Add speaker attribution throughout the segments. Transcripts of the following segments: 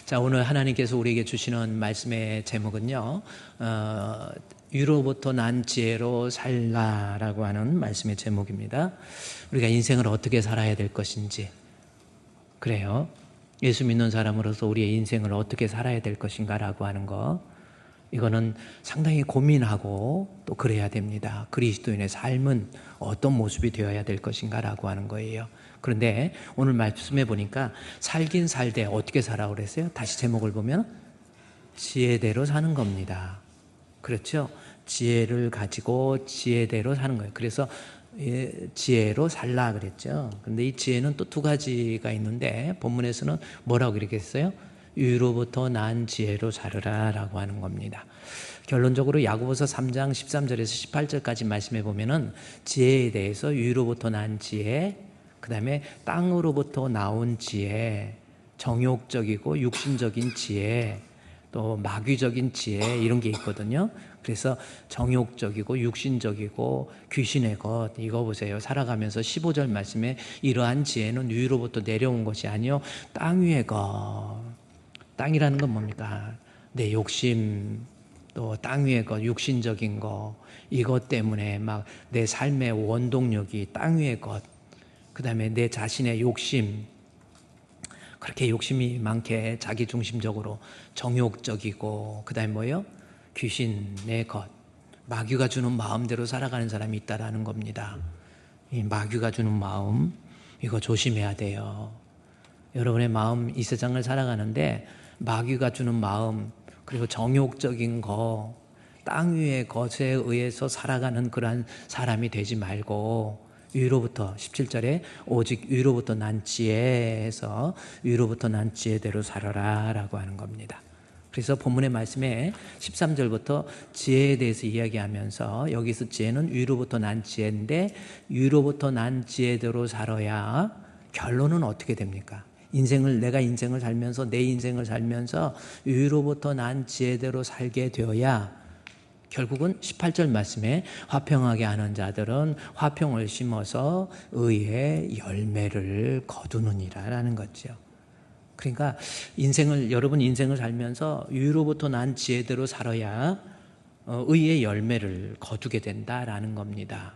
Speaker 1: 자, 오늘 하나님께서 우리에게 주시는 말씀의 제목은요, 위로부터 난 지혜로 살라라고 하는 말씀의 제목입니다. 우리가 인생을 어떻게 살아야 될 것인지, 그래요. 예수 믿는 사람으로서 우리의 인생을 어떻게 살아야 될 것인가라고 하는 거, 이거는 상당히 고민하고 또 그래야 됩니다. 그리스도인의 삶은 어떤 모습이 되어야 될 것인가라고 하는 거예요. 그런데 오늘 말씀해 보니까 살긴 살되 어떻게 살아오고 그랬어요? 다시 제목을 보면 지혜대로 사는 겁니다. 그렇죠? 지혜를 가지고 지혜대로 사는 거예요. 그래서 지혜로 살라 그랬죠. 그런데 이 지혜는 또 두 가지가 있는데 본문에서는 뭐라고 이렇게 했어요? 위로부터 난 지혜로 살으라 라고 하는 겁니다. 결론적으로 야고보서 3장 13절에서 18절까지 말씀해 보면은 지혜에 대해서 위로부터 난 지혜, 그 다음에 땅으로부터 나온 지혜, 정욕적이고 육신적인 지혜, 또 마귀적인 지혜, 이런 게 있거든요. 그래서 정욕적이고 육신적이고 귀신의 것, 이거 보세요. 살아가면서 15절 말씀에 이러한 지혜는 위로부터 내려온 것이 아니요 땅 위의 것. 땅이라는 건 뭡니까? 내 욕심, 또 땅 위의 것, 육신적인 것, 이것 때문에 막 내 삶의 원동력이 땅 위의 것, 그 다음에 내 자신의 욕심, 그렇게 욕심이 많게 자기중심적으로 정욕적이고, 그 다음에 뭐예요? 귀신의 것, 마귀가 주는 마음대로 살아가는 사람이 있다라는 겁니다. 이 마귀가 주는 마음, 이거 조심해야 돼요. 여러분의 마음, 이 세상을 살아가는데 마귀가 주는 마음, 그리고 정욕적인 거, 땅 위의 것에 의해서 살아가는 그러한 사람이 되지 말고 위로부터 17절에 오직 위로부터 난 지혜에서 위로부터 난 지혜대로 살아라 라고 하는 겁니다. 그래서 본문의 말씀에 13절부터 지혜에 대해서 이야기하면서 여기서 지혜는 위로부터 난 지혜인데 위로부터 난 지혜대로 살아야 결론은 어떻게 됩니까? 내가 인생을 살면서 내 인생을 살면서 위로부터 난 지혜대로 살게 되어야 결국은 18절 말씀에 화평하게 하는 자들은 화평을 심어서 의의 열매를 거두느니라라는 거죠. 그러니까 여러분 인생을 살면서 위로부터 난 지혜대로 살아야 의의 열매를 거두게 된다라는 겁니다.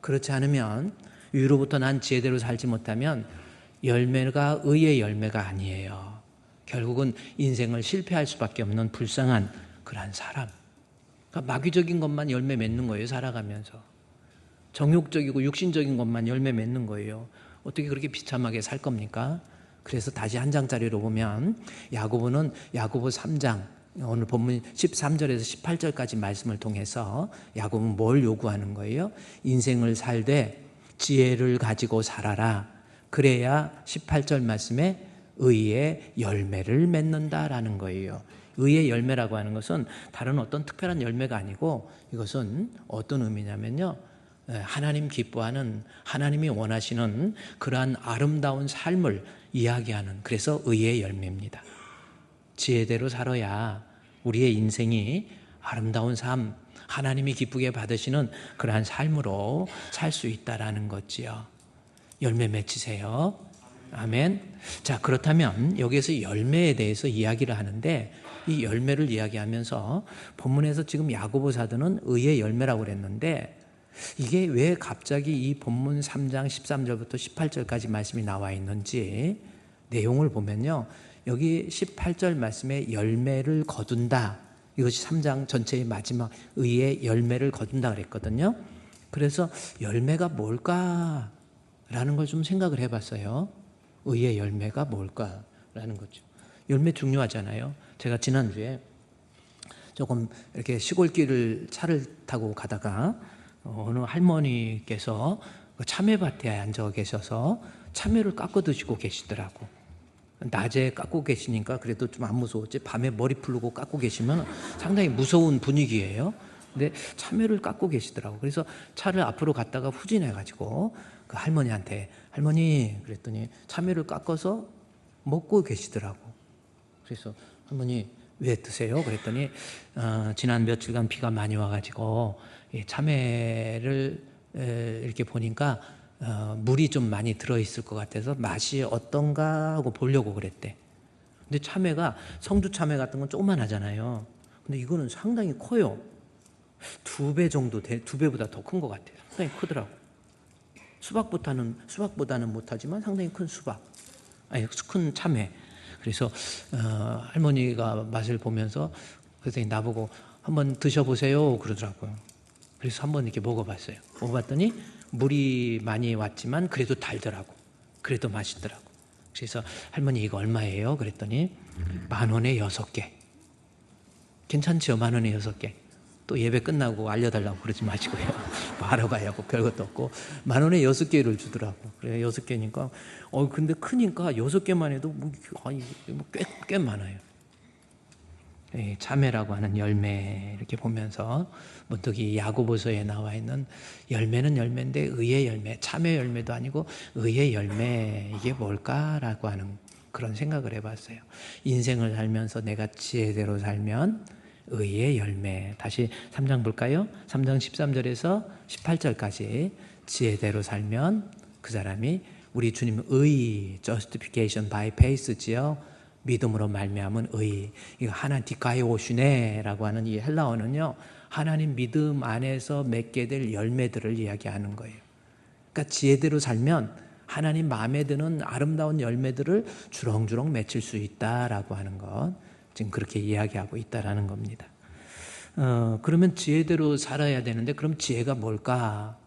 Speaker 1: 그렇지 않으면 위로부터 난 지혜대로 살지 못하면 열매가 의의 열매가 아니에요. 결국은 인생을 실패할 수밖에 없는 불쌍한 그러한 사람. 그러니까 마귀적인 것만 열매 맺는 거예요. 살아가면서. 정욕적이고 육신적인 것만 열매 맺는 거예요. 어떻게 그렇게 비참하게 살 겁니까? 그래서 다시 한 장짜리로 보면 야고보는 야고보 3장 오늘 본문 13절에서 18절까지 말씀을 통해서 야고보는 뭘 요구하는 거예요? 인생을 살되 지혜를 가지고 살아라. 그래야 18절 말씀에 의의 열매를 맺는다라는 거예요. 의의 열매라고 하는 것은 다른 어떤 특별한 열매가 아니고 이것은 어떤 의미냐면요. 하나님 기뻐하는, 하나님이 원하시는 그러한 아름다운 삶을 이야기하는, 그래서 의의 열매입니다. 지혜대로 살아야 우리의 인생이 아름다운 삶, 하나님이 기쁘게 받으시는 그러한 삶으로 살 수 있다라는 거지요. 열매 맺으세요. 아멘. 자, 그렇다면 여기에서 열매에 대해서 이야기를 하는데 이 열매를 이야기하면서 본문에서 지금 야고보 사도는 의의 열매라고 그랬는데 이게 왜 갑자기 이 본문 3장 13절부터 18절까지 말씀이 나와 있는지 내용을 보면요. 여기 18절 말씀에 열매를 거둔다. 이것이 3장 전체의 마지막 의의 열매를 거둔다 그랬거든요. 그래서 열매가 뭘까? 라는 걸 좀 생각을 해봤어요. 의의 열매가 뭘까라는 거죠. 열매 중요하잖아요. 제가 지난주에 조금 이렇게 시골길을 차를 타고 가다가 어느 할머니께서 참외밭에 앉아 계셔서 참외를 깎아 드시고 계시더라고. 낮에 깎고 계시니까 그래도 좀 안 무서웠지. 밤에 머리 풀고 깎고 계시면 상당히 무서운 분위기예요. 근데 참외를 깎고 계시더라고. 그래서 차를 앞으로 갔다가 후진해가지고 그 할머니한테 할머니 그랬더니 참외를 깎아서 먹고 계시더라고. 그래서 할머니 왜 드세요? 그랬더니 지난 며칠간 비가 많이 와가지고 참외를 이렇게 보니까 물이 좀 많이 들어있을 것 같아서 맛이 어떤가 하고 보려고 그랬대. 근데 참외가 성주 참외 같은 건 조그만하잖아요. 근데 이거는 상당히 커요. 2배 정도 돼, 2배보다 더 큰 것 같아요. 상당히 크더라고. 수박보다는 못하지만 상당히 큰 수박, 아니 큰 참외. 그래서 할머니가 맛을 보면서 그랬더니 나보고 한번 드셔보세요 그러더라고요. 그래서 한번 이렇게 먹어봤어요. 먹어봤더니 물이 많이 왔지만 그래도 달더라고. 그래도 맛있더라고. 그래서 할머니 이거 얼마예요? 그랬더니 10,000원에 6개. 괜찮죠? 10,000원에 6개. 또 예배 끝나고 알려달라고 그러지 마시고요. 바로 가야고 별것도 없고 10,000원에 6개를 주더라고. 그래 6개니까 근데 크니까 6개만 해도 꽤 많아요. 참외라고 하는 열매 이렇게 보면서 문득 이 야고보서에 나와 있는 열매는 열매인데 의의 열매, 참외 열매도 아니고 의의 열매, 이게 뭘까라고 하는 그런 생각을 해봤어요. 인생을 살면서 내가 지혜대로 살면 의의 열매. 다시 3장 볼까요? 3장 13절에서 18절까지 지혜대로 살면 그 사람이 우리 주님 의, justification by faith지요. 믿음으로 말미암은 의. 이거 하나님 디카이오슈네라고 하는 이 헬라어는요, 하나님 믿음 안에서 맺게 될 열매들을 이야기하는 거예요. 그러니까 지혜대로 살면 하나님 마음에 드는 아름다운 열매들을 주렁주렁 맺힐 수 있다라고 하는 것, 지금 그렇게 이야기하고 있다라는 겁니다. 그러면 지혜대로 살아야 되는데 그럼 지혜가 뭘까?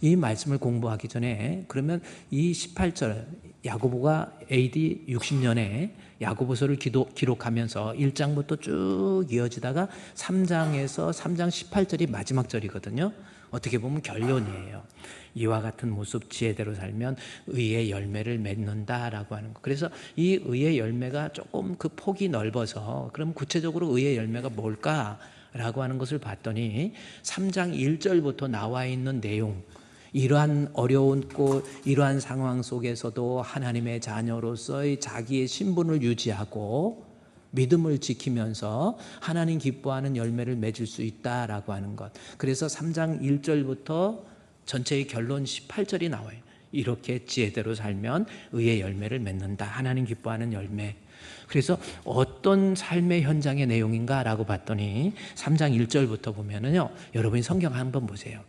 Speaker 1: 이 말씀을 공부하기 전에 그러면 이 18절 야고보가 AD 60년에 야고보서를 기록하면서 1장부터 쭉 이어지다가 3장에서 3장 18절이 마지막 절이거든요. 어떻게 보면 결론이에요. 이와 같은 모습 지혜대로 살면 의의 열매를 맺는다라고 하는 거. 그래서 이 의의 열매가 조금 그 폭이 넓어서 그럼 구체적으로 의의 열매가 뭘까라고 하는 것을 봤더니 3장 1절부터 나와 있는 내용, 이러한 어려웠고 이러한 상황 속에서도 하나님의 자녀로서의 자기의 신분을 유지하고 믿음을 지키면서 하나님 기뻐하는 열매를 맺을 수 있다라고 하는 것. 그래서 3장 1절부터 전체의 결론 18절이 나와요. 이렇게 지혜대로 살면 의의 열매를 맺는다. 하나님 기뻐하는 열매. 그래서 어떤 삶의 현장의 내용인가라고 봤더니 3장 1절부터 보면은요, 여러분이 성경 한번 보세요.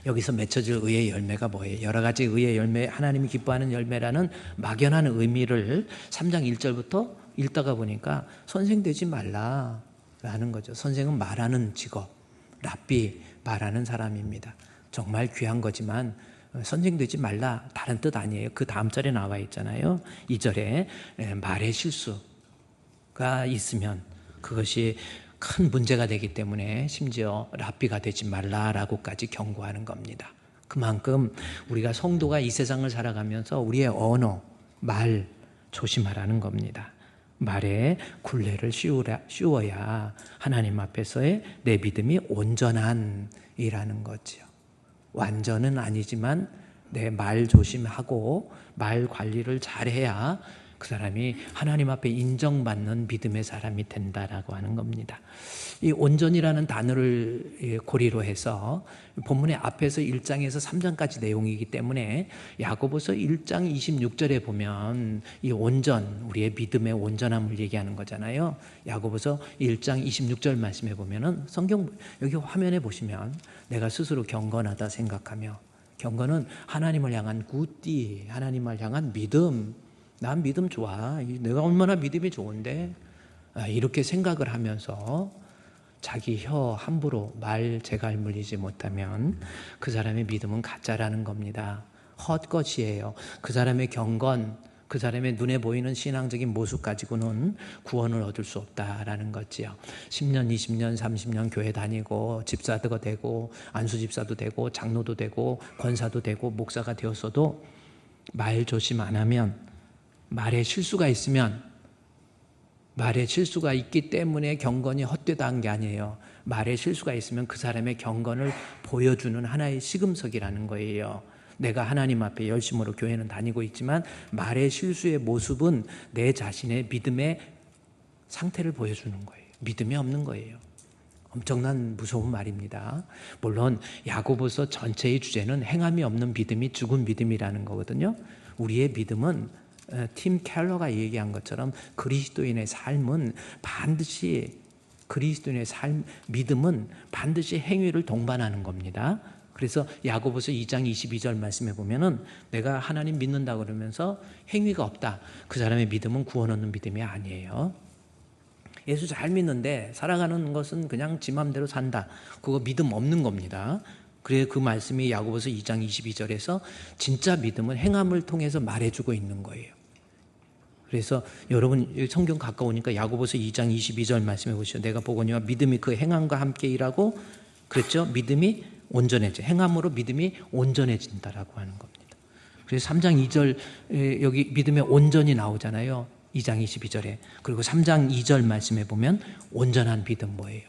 Speaker 1: 여기서 맺혀질 의의 열매가 뭐예요? 여러 가지 의의 열매, 하나님이 기뻐하는 열매라는 막연한 의미를 3장 1절부터 읽다가 보니까 선생 되지 말라라는 거죠. 선생은 말하는 직업, 랍비, 말하는 사람입니다. 정말 귀한 거지만 선생 되지 말라, 다른 뜻 아니에요. 그 다음 절에 나와 있잖아요. 2절에 말의 실수가 있으면 그것이 큰 문제가 되기 때문에 심지어 랍비가 되지 말라라고까지 경고하는 겁니다. 그만큼 우리가 성도가 이 세상을 살아가면서 우리의 언어, 말 조심하라는 겁니다. 말에 굴레를 씌워야 하나님 앞에서의 내 믿음이 온전한이라는 거죠. 완전은 아니지만 내 말 조심하고 말 관리를 잘해야 그 사람이 하나님 앞에 인정받는 믿음의 사람이 된다라고 하는 겁니다. 이 온전이라는 단어를 고리로 해서 본문의 앞에서 1장에서 3장까지 내용이기 때문에 야고보서 1장 26절에 보면 이 온전, 우리의 믿음의 온전함을 얘기하는 거잖아요. 야고보서 1장 26절 말씀해 보면은 성경 여기 화면에 보시면 내가 스스로 경건하다 생각하며, 경건은 하나님을 향한 굿디, 하나님을 향한 믿음. 난 믿음 좋아. 내가 얼마나 믿음이 좋은데. 이렇게 생각을 하면서 자기 혀 함부로 말 재갈 물리지 못하면 그 사람의 믿음은 가짜라는 겁니다. 헛것이에요. 그 사람의 경건, 그 사람의 눈에 보이는 신앙적인 모습 가지고는 구원을 얻을 수 없다라는 거지요. 10년, 20년, 30년 교회 다니고 집사도 되고 안수집사도 되고 장로도 되고 권사도 되고 목사가 되었어도 말 조심 안 하면, 말에 실수가 있으면, 말에 실수가 있기 때문에 경건이 헛되다는 게 아니에요. 말에 실수가 있으면 그 사람의 경건을 보여주는 하나의 시금석이라는 거예요. 내가 하나님 앞에 열심으로 교회는 다니고 있지만 말의 실수의 모습은 내 자신의 믿음의 상태를 보여주는 거예요. 믿음이 없는 거예요. 엄청난 무서운 말입니다. 물론 야고보서 전체의 주제는 행함이 없는 믿음이 죽은 믿음이라는 거거든요. 우리의 믿음은 팀 켈러가 얘기한 것처럼 그리스도인의 삶은 반드시 그리스도인의 삶, 믿음은 반드시 행위를 동반하는 겁니다. 그래서 야고보서 2장 22절 말씀에 보면은 내가 하나님 믿는다 그러면서 행위가 없다. 그 사람의 믿음은 구원 얻는 믿음이 아니에요. 예수 잘 믿는데 살아가는 것은 그냥 지 맘대로 산다. 그거 믿음 없는 겁니다. 그래 그 말씀이 야고보서 2장 22절에서 진짜 믿음은 행함을 통해서 말해주고 있는 거예요. 그래서 여러분 성경 가까우니까 야고보서 2장 22절 말씀해 보시죠. 내가 보거니와 믿음이 그 행함과 함께 일하고 그랬죠. 믿음이 온전해져. 행함으로 믿음이 온전해진다라고 하는 겁니다. 그래서 3장 2절 여기 믿음의 온전이 나오잖아요. 2장 22절에. 그리고 3장 2절 말씀해 보면 온전한 믿음 뭐예요?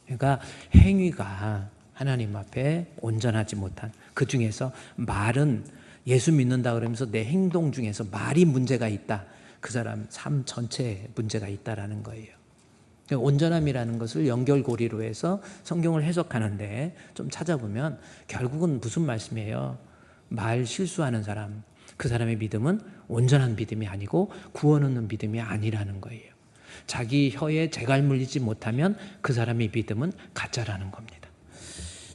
Speaker 1: 그러니까 행위가 하나님 앞에 온전하지 못한 그 중에서 말은 예수 믿는다 그러면서 내 행동 중에서 말이 문제가 있다. 그 사람 삶 전체에 문제가 있다라는 거예요. 온전함이라는 것을 연결고리로 해서 성경을 해석하는데 좀 찾아보면 결국은 무슨 말씀이에요? 말 실수하는 사람, 그 사람의 믿음은 온전한 믿음이 아니고 구원 얻는 믿음이 아니라는 거예요. 자기 혀에 재갈 물리지 못하면 그 사람의 믿음은 가짜라는 겁니다.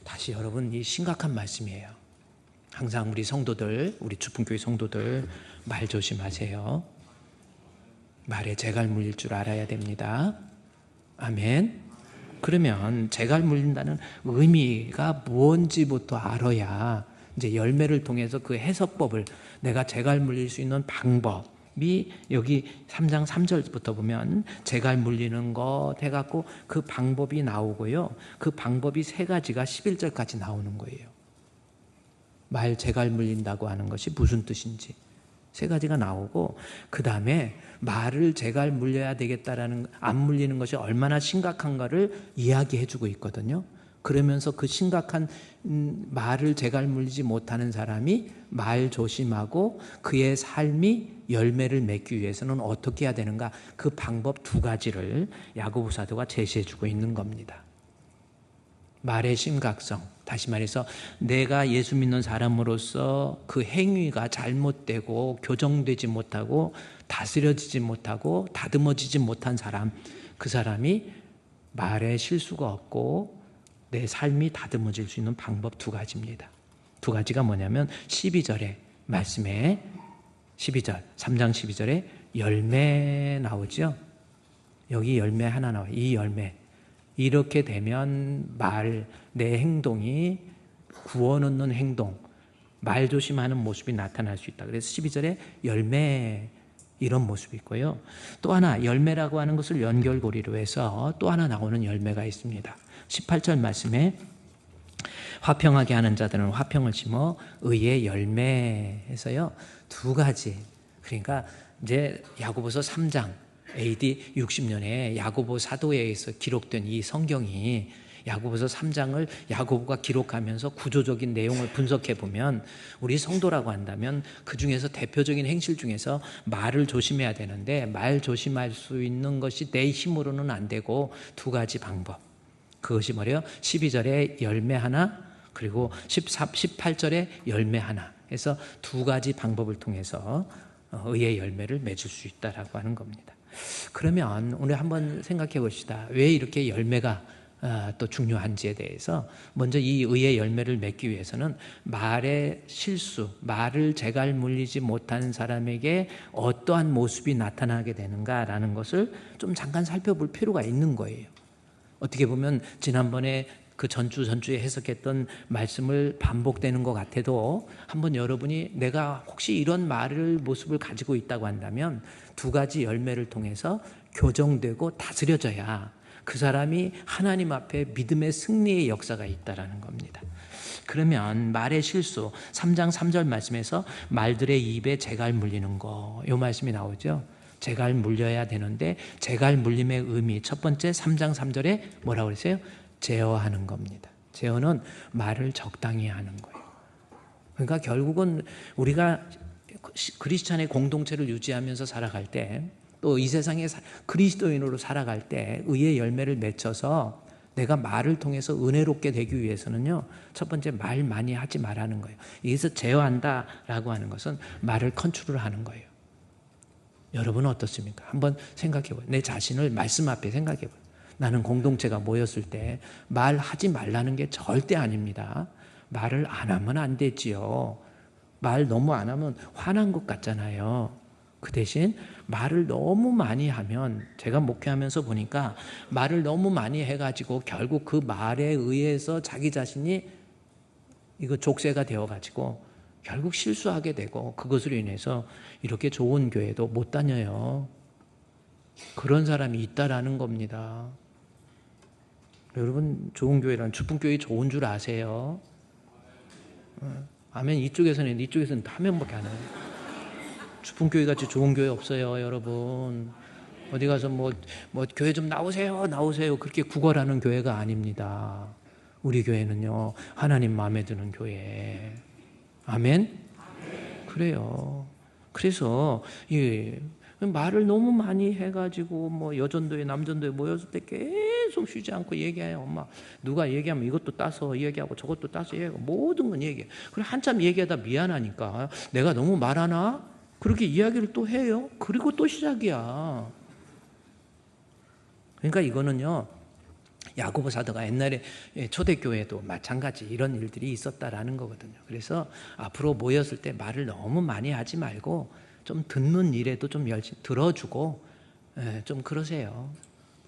Speaker 1: 다시 여러분 이 심각한 말씀이에요. 항상 우리 성도들, 우리 주품교회 성도들 말 조심하세요. 말에 재갈 물릴 줄 알아야 됩니다. 아멘. 그러면 재갈 물린다는 의미가 뭔지부터 알아야 이제 열매를 통해서 그 해석법을 내가 재갈 물릴 수 있는 방법이 여기 3장 3절부터 보면 재갈 물리는 것 해갖고 그 방법이 나오고요. 그 방법이 세 가지가 11절까지 나오는 거예요. 말 재갈 물린다고 하는 것이 무슨 뜻인지 세 가지가 나오고 그 다음에 말을 재갈 물려야 되겠다라는 안 물리는 것이 얼마나 심각한가를 이야기해주고 있거든요. 그러면서 그 심각한 말을 재갈 물리지 못하는 사람이 말 조심하고 그의 삶이 열매를 맺기 위해서는 어떻게 해야 되는가 그 방법 두 가지를 야고보 사도가 제시해주고 있는 겁니다. 말의 심각성, 다시 말해서 내가 예수 믿는 사람으로서 그 행위가 잘못되고 교정되지 못하고 다스려지지 못하고 다듬어지지 못한 사람, 그 사람이 말에 실수가 없고 내 삶이 다듬어질 수 있는 방법 두 가지입니다. 두 가지가 뭐냐면 12절의 말씀에 12절, 3장 12절에 열매 나오죠. 여기 열매 하나 나와요. 이 열매. 이렇게 되면 말, 내 행동이 구원 얻는 행동, 말 조심하는 모습이 나타날 수 있다. 그래서 12절에 열매 이런 모습이 있고요. 또 하나 열매라고 하는 것을 연결고리로 해서 또 하나 나오는 열매가 있습니다. 18절 말씀에 화평하게 하는 자들은 화평을 심어 의의 열매에서요. 두 가지. 그러니까 이제 야고보서 3장 AD 60년에 야고보 사도에 의해서 기록된 이 성경이 야고보서 3장을 야고보가 기록하면서 구조적인 내용을 분석해 보면 우리 성도라고 한다면 그 중에서 대표적인 행실 중에서 말을 조심해야 되는데 말 조심할 수 있는 것이 내 힘으로는 안 되고 두 가지 방법. 그것이 뭐래요? 12절에 열매 하나 그리고 18절에 열매 하나 해서 두 가지 방법을 통해서 의의 열매를 맺을 수 있다라고 하는 겁니다. 그러면 오늘 한번 생각해 봅시다. 왜 이렇게 열매가 또 중요한지에 대해서 먼저 이 의의 열매를 맺기 위해서는 말의 실수, 말을 재갈 물리지 못한 사람에게 어떠한 모습이 나타나게 되는가라는 것을 좀 잠깐 살펴볼 필요가 있는 거예요. 어떻게 보면 지난번에 그 전주에 해석했던 말씀을 반복되는 것 같아도 한번 여러분이 내가 혹시 이런 말을 모습을 가지고 있다고 한다면 두 가지 열매를 통해서 교정되고 다스려져야 그 사람이 하나님 앞에 믿음의 승리의 역사가 있다라는 겁니다. 그러면 말의 실수 3장 3절 말씀에서 말들의 입에 재갈 물리는 거 이 말씀이 나오죠. 재갈 물려야 되는데 재갈 물림의 의미 첫 번째 3장 3절에 뭐라고 그랬어요? 제어하는 겁니다. 제어는 말을 적당히 하는 거예요. 그러니까 결국은 우리가 그리스찬의 공동체를 유지하면서 살아갈 때 또 이 세상에 그리스도인으로 살아갈 때 의의 열매를 맺혀서 내가 말을 통해서 은혜롭게 되기 위해서는요. 첫 번째 말 많이 하지 말라는 거예요. 여기서 제어한다라고 하는 것은 말을 컨트롤하는 거예요. 여러분은 어떻습니까? 한번 생각해 봐요. 내 자신을 말씀 앞에 생각해 봐요. 나는 공동체가 모였을 때 말하지 말라는 게 절대 아닙니다. 말을 안 하면 안 되지요. 말 너무 안 하면 화난 것 같잖아요. 그 대신 말을 너무 많이 하면, 제가 목회하면서 보니까 말을 너무 많이 해가지고 결국 그 말에 의해서 자기 자신이 이거 족쇄가 되어가지고 결국 실수하게 되고, 그것으로 인해서 이렇게 좋은 교회도 못 다녀요. 그런 사람이 있다라는 겁니다. 여러분, 좋은 교회란 주풍교회 좋은 줄 아세요? 아멘. 이쪽에서는 한 명밖에 안 해요. 주풍교회 같이 좋은 교회 없어요, 여러분. 어디 가서 뭐 교회 좀 나오세요 그렇게 구걸하는 교회가 아닙니다. 우리 교회는요, 하나님 마음에 드는 교회. 아멘? 그래요. 그래서 말을 너무 많이 해가지고 뭐 여전도에 남전도에 모였을 때 계속 쉬지 않고 얘기해요. 막 누가 얘기하면 이것도 따서 얘기하고 저것도 따서 얘기하고 모든 건 얘기해. 그리고 한참 얘기하다 미안하니까 내가 너무 말하나? 그렇게 이야기를 또 해요. 그리고 또 시작이야. 그러니까 이거는요, 야고보 사도가 옛날에 초대교회도 마찬가지 이런 일들이 있었다라는 거거든요. 그래서 앞으로 모였을 때 말을 너무 많이 하지 말고 좀 듣는 일에도 좀 열심히 들어주고 좀 그러세요.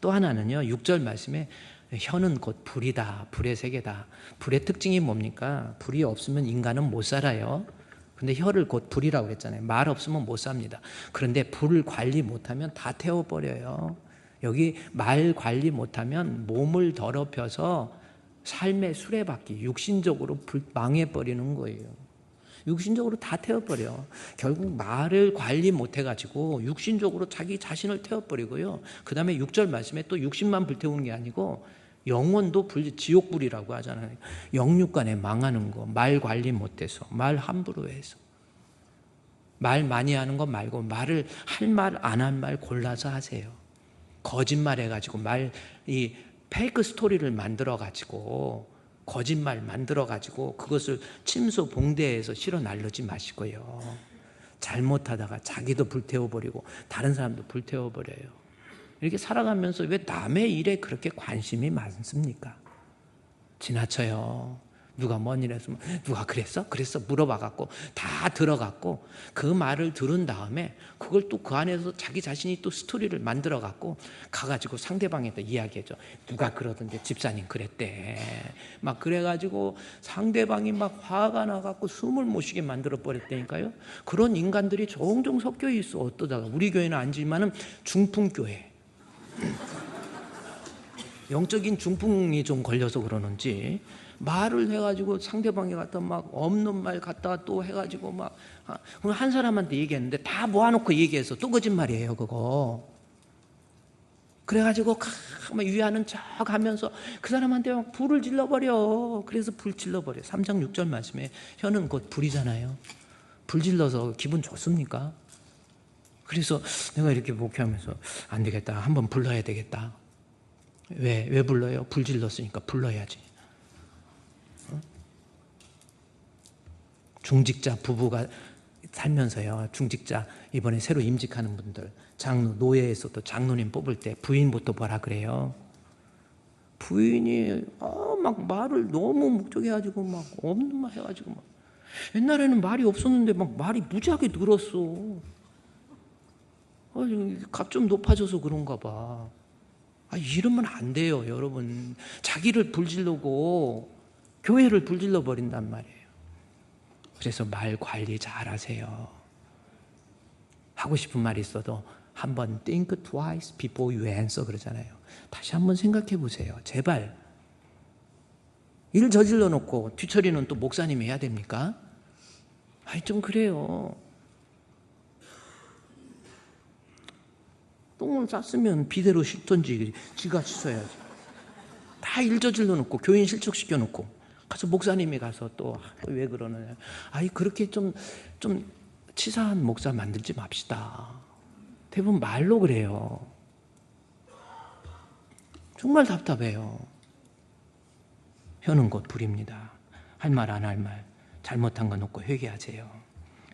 Speaker 1: 또 하나는요, 6절 말씀에 혀는 곧 불이다, 불의 세계다. 불의 특징이 뭡니까? 불이 없으면 인간은 못 살아요. 근데 혀를 곧 불이라고 그랬잖아요. 말 없으면 못 삽니다. 그런데 불을 관리 못하면 다 태워버려요. 여기 말 관리 못하면 몸을 더럽혀서 삶의 수레바퀴, 육신적으로 망해버리는 거예요. 육신적으로 다 태워버려. 결국 말을 관리 못해가지고 육신적으로 자기 자신을 태워버리고요. 그 다음에 6절 말씀에 또 육신만 불태우는 게 아니고 영혼도 지옥불이라고 하잖아요. 영육간에 망하는 거, 말 관리 못해서, 말 함부로 해서. 말 많이 하는 거 말고 말을 할 말 안 한 말 골라서 하세요. 거짓말 해가지고 이 페이크 스토리를 만들어가지고 거짓말 만들어가지고 그것을 침소 봉대에서 실어 날르지 마시고요. 잘못하다가 자기도 불태워버리고 다른 사람도 불태워버려요. 이렇게 살아가면서 왜 남의 일에 그렇게 관심이 많습니까? 지나쳐요. 누가 뭔 일 했으면 누가 그랬어? 물어봐갖고 다 들어갖고 그 말을 들은 다음에 그걸 또 그 안에서 자기 자신이 또 스토리를 만들어갖고 가가지고 상대방한테 이야기해줘. 누가 그러던데 집사님 그랬대. 막 그래가지고 상대방이 막 화가 나갖고 숨을 못 쉬게 만들어버렸다니까요. 그런 인간들이 종종 섞여 있어. 어떠다가 우리 교회는 아니지만은 중풍교회. 영적인 중풍이 좀 걸려서 그러는지 말을 해가지고 상대방이 갖다 막 없는 말 갖다가 또 해가지고 막 한 사람한테 얘기했는데 다 모아놓고 얘기해서 또 거짓말이에요 그거. 그래가지고 막 위하는 척 하면서 그 사람한테 막 불을 질러버려. 그래서 불 질러버려. 3장 6절 말씀에 혀는 곧 불이잖아요. 불 질러서 기분 좋습니까? 그래서 내가 이렇게 목회하면서 안 되겠다. 한번 불러야 되겠다. 왜 불러요? 불 질렀으니까 불러야지. 중직자 부부가 살면서요. 중직자 이번에 새로 임직하는 분들 장로 노예에서도 장로님 뽑을 때 부인부터 뭐라 그래요? 부인이 막 말을 너무 묵직해가지고 막 없는 말 해가지고 막 옛날에는 말이 없었는데 막 말이 무지하게 늘었어. 값 좀 높아져서 그런가 봐. 이러면 안 돼요, 여러분. 자기를 불질르고 교회를 불질러 버린단 말이에요. 그래서 말 관리 잘 하세요. 하고 싶은 말이 있어도 한번 think twice before you answer 그러잖아요. 다시 한번 생각해 보세요. 제발. 일 저질러 놓고 뒤처리는 또 목사님이 해야 됩니까? 좀 그래요. 똥을 쌌으면 비대로 씻던지 지가 씻어야지. 다 일 저질러 놓고 교인 실족시켜 놓고 가서 목사님이 가서 또 왜 그러느냐. 그렇게 좀 치사한 목사 만들지 맙시다. 대부분 말로 그래요. 정말 답답해요. 혀는 곧 불입니다. 할 말 안 할 말 잘못한 거 놓고 회개하세요.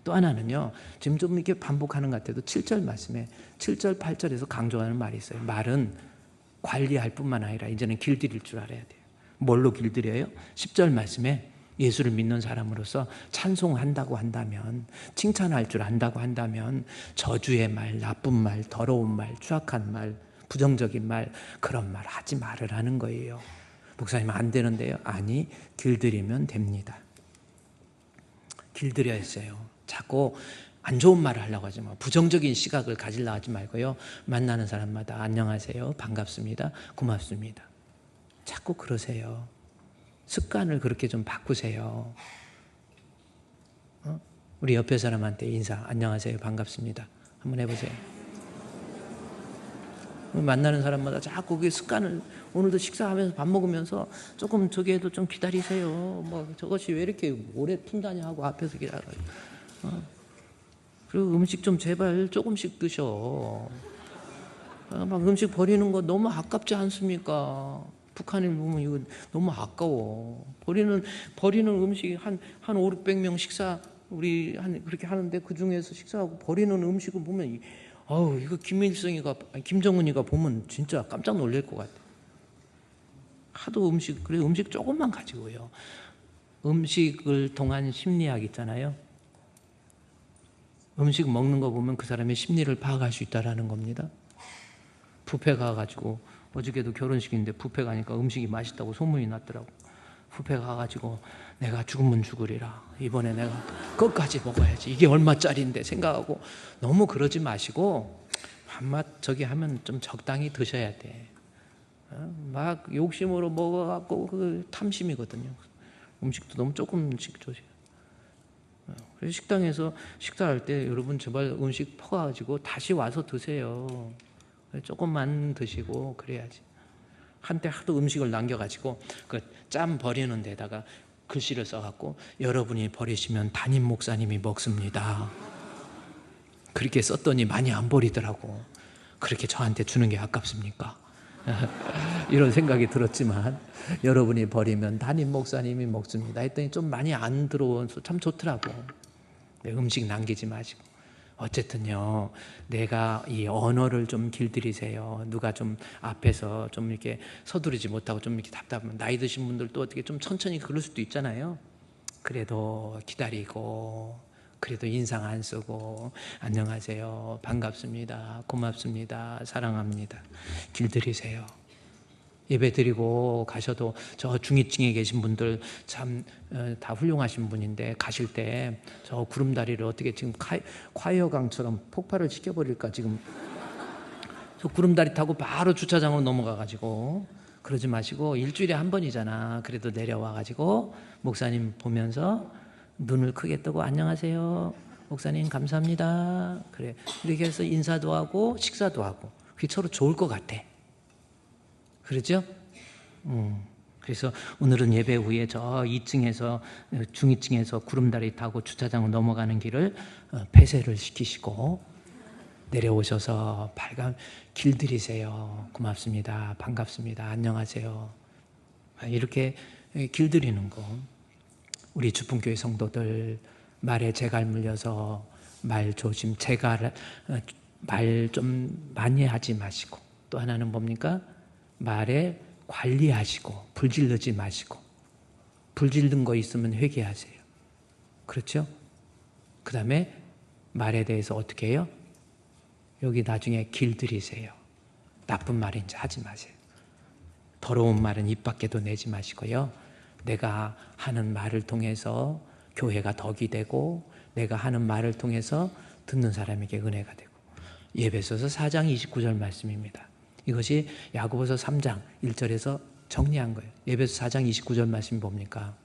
Speaker 1: 또 하나는요, 지금 좀 이렇게 반복하는 것 같아도 7절 말씀에 7절, 8절에서 강조하는 말이 있어요. 말은 관리할 뿐만 아니라 이제는 길들일 줄 알아야 돼요. 뭘로 길들여요? 10절 말씀에 예수를 믿는 사람으로서 찬송한다고 한다면, 칭찬할 줄 안다고 한다면 저주의 말, 나쁜 말, 더러운 말, 추악한 말, 부정적인 말, 그런 말 하지 말으라는 거예요. 목사님 안 되는데요? 아니, 길들이면 됩니다. 길들여야 했어요. 자꾸 안 좋은 말을 하려고 하지 마. 부정적인 시각을 가지려고 하지 말고요. 만나는 사람마다 안녕하세요, 반갑습니다, 고맙습니다. 자꾸 그러세요. 습관을 그렇게 좀 바꾸세요. 우리 옆에 사람한테 인사, 안녕하세요, 반갑습니다. 한번 해보세요. 만나는 사람마다 자꾸 그 습관을, 오늘도 식사하면서 밥 먹으면서 조금 저기 해도 좀 기다리세요. 뭐 저것이 왜 이렇게 오래 푼다냐 하고 앞에서 기다려. 그리고 음식 좀 제발 조금씩 드셔. 막 음식 버리는 거 너무 아깝지 않습니까? 북한에 보면 이거 너무 아까워. 버리는 음식이 한 5, 600명 식사 우리 그렇게 하는데 그 중에서 식사하고 버리는 음식을 보면 이거 김정은이가 보면 진짜 깜짝 놀랄 것 같아. 하도 그래 음식 조금만 가지고요. 음식을 통한 심리학 있잖아요. 음식 먹는 거 보면 그 사람의 심리를 파악할 수 있다라는 겁니다. 뷔페 가가지고 어저께도 결혼식인데 뷔페 가니까 음식이 맛있다고 소문이 났더라고. 뷔페 가가지고 내가 죽으면 죽으리라. 이번에 내가 끝까지 먹어야지. 이게 얼마짜리인데 생각하고 너무 그러지 마시고 한맛 저기 하면 좀 적당히 드셔야 돼. 막 욕심으로 먹어갖고 그 탐심이거든요. 음식도 너무 조금씩 조심. 그래서 식당에서 식사할 때 여러분 제발 음식 퍼가지고 다시 와서 드세요. 조금만 드시고 그래야지. 한때 하도 음식을 남겨가지고 그 짬 버리는 데다가 글씨를 써갖고 여러분이 버리시면 담임 목사님이 먹습니다. 그렇게 썼더니 많이 안 버리더라고. 그렇게 저한테 주는 게 아깝습니까? 이런 생각이 들었지만 여러분이 버리면 담임 목사님이 먹습니다 했더니 좀 많이 안 들어와서 참 좋더라고. 음식 남기지 마시고. 어쨌든요, 내가 이 언어를 좀 길들이세요. 누가 좀 앞에서 좀 이렇게 서두르지 못하고 좀 이렇게 답답하면, 나이 드신 분들도 어떻게 좀 천천히 그럴 수도 있잖아요. 그래도 기다리고, 그래도 인상 안 쓰고, 안녕하세요, 반갑습니다, 고맙습니다, 사랑합니다. 길들이세요. 예배 드리고 가셔도 저 중위층에 계신 분들 참 다 훌륭하신 분인데 가실 때 저 구름다리를 어떻게 지금 콰이어강처럼 폭발을 시켜버릴까 지금. 저 구름다리 타고 바로 주차장으로 넘어가가지고 그러지 마시고 일주일에 한 번이잖아. 그래도 내려와가지고 목사님 보면서 눈을 크게 뜨고 안녕하세요, 목사님 감사합니다. 그래, 이렇게 해서 인사도 하고 식사도 하고 그게 서로 좋을 것 같아. 그렇죠? 그래서 오늘은 예배 후에 저 2층에서 중위층에서 구름다리 타고 주차장으로 넘어가는 길을 폐쇄를 시키시고 내려오셔서 길들이세요. 고맙습니다, 반갑습니다, 안녕하세요. 이렇게 길들이는 거. 우리 주풍교회 성도들 말에 재갈 물려서 말 조심, 말 좀 많이 하지 마시고, 또 하나는 뭡니까? 말에 관리하시고 불질르지 마시고, 불질른 거 있으면 회개하세요. 그렇죠? 그 다음에 말에 대해서 어떻게 해요? 여기 나중에 길들이세요. 나쁜 말인지 하지 마세요. 더러운 말은 입 밖에도 내지 마시고요. 내가 하는 말을 통해서 교회가 덕이 되고, 내가 하는 말을 통해서 듣는 사람에게 은혜가 되고. 에베소서 4장 29절 말씀입니다. 이것이 야고보서 3장 1절에서 정리한 거예요. 에베소 4장 29절 말씀이 뭡니까?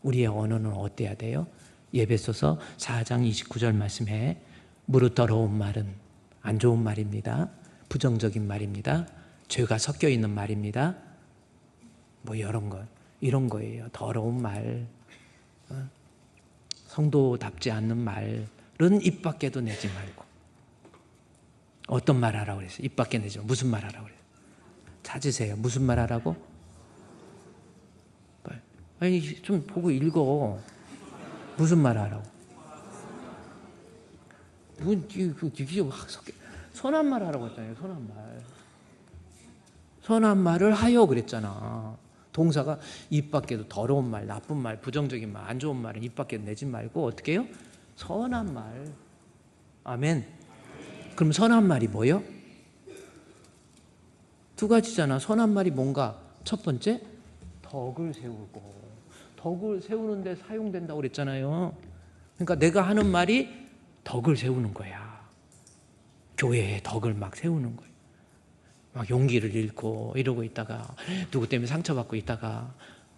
Speaker 1: 우리의 언어는 어때야 돼요? 에베소서 4장 29절 말씀에 무릇 더러운 말은 안 좋은 말입니다. 부정적인 말입니다. 죄가 섞여 있는 말입니다. 뭐 이런 거예요. 더러운 말, 성도답지 않는 말은 입 밖에도 내지 말고. 어떤 말 하라고 그랬어요? 입 밖에 내지 말고. 무슨 말 하라고 그랬어요? 찾으세요. 무슨 말 하라고? 아니, 좀 보고 읽어. 무슨 말 하라고? 이게 선한 말 하라고 했잖아요. 선한 말. 선한 말을 하여 그랬잖아. 동사가 입 밖에도 더러운 말, 나쁜 말, 부정적인 말, 안 좋은 말은 입 밖에 내지 말고 어떻게 해요? 선한 말. 아멘. 그럼 선한 말이 뭐요? 두 가지잖아. 선한 말이 뭔가? 첫 번째, 덕을 세우고. 덕을 세우는데 사용된다고 그랬잖아요. 그러니까 내가 하는 말이 덕을 세우는 거야. 교회에 덕을 막 세우는 거예요. 막 용기를 잃고 이러고 있다가 누구 때문에 상처받고 있다가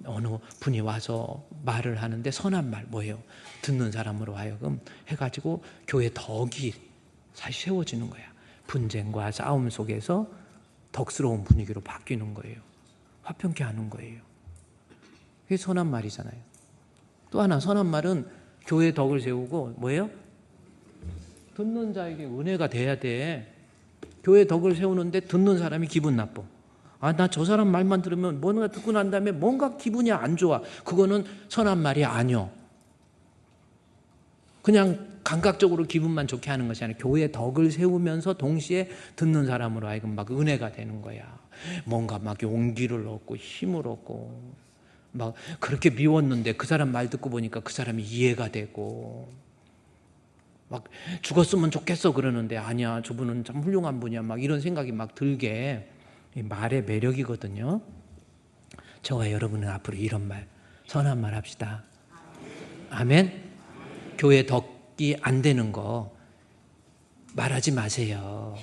Speaker 1: 어느 분이 와서 말을 하는데 선한 말 뭐예요? 듣는 사람으로 하여금 해가지고 교회 덕이 다시 세워지는 거야. 분쟁과 싸움 속에서 덕스러운 분위기로 바뀌는 거예요. 화평케 하는 거예요. 그게 선한 말이잖아요. 또 하나 선한 말은 교회 덕을 세우고 뭐예요? 듣는 자에게 은혜가 돼야 돼. 교회 덕을 세우는데 듣는 사람이 기분 나빠. 나 저 사람 말만 들으면 뭔가 듣고 난 다음에 뭔가 기분이 안 좋아. 그거는 선한 말이 아니요. 그냥 감각적으로 기분만 좋게 하는 것이 아니라 교회 덕을 세우면서 동시에 듣는 사람으로 하여금 막 은혜가 되는 거야. 뭔가 막 용기를 얻고 힘을 얻고 막 그렇게 미웠는데 그 사람 말 듣고 보니까 그 사람이 이해가 되고 막 죽었으면 좋겠어 그러는데 아니야 저분은 참 훌륭한 분이야 막 이런 생각이 막 들게 말의 매력이거든요. 저와 여러분은 앞으로 이런 말 선한 말 합시다. 아멘. 교회 덕이 안 되는 거 말하지 마세요.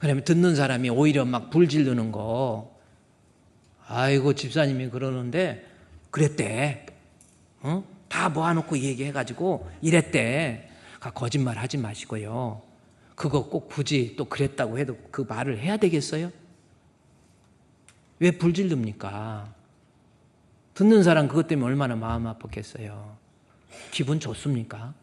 Speaker 1: 그러면 듣는 사람이 오히려 막 불지르는 거 아이고 집사님이 그러는데 그랬대. 다 모아놓고 얘기해가지고 이랬대. 거짓말 하지 마시고요. 그거 꼭 굳이 또 그랬다고 해도 그 말을 해야 되겠어요? 왜 불질릅니까? 듣는 사람 그것 때문에 얼마나 마음 아팠겠어요. 기분 좋습니까?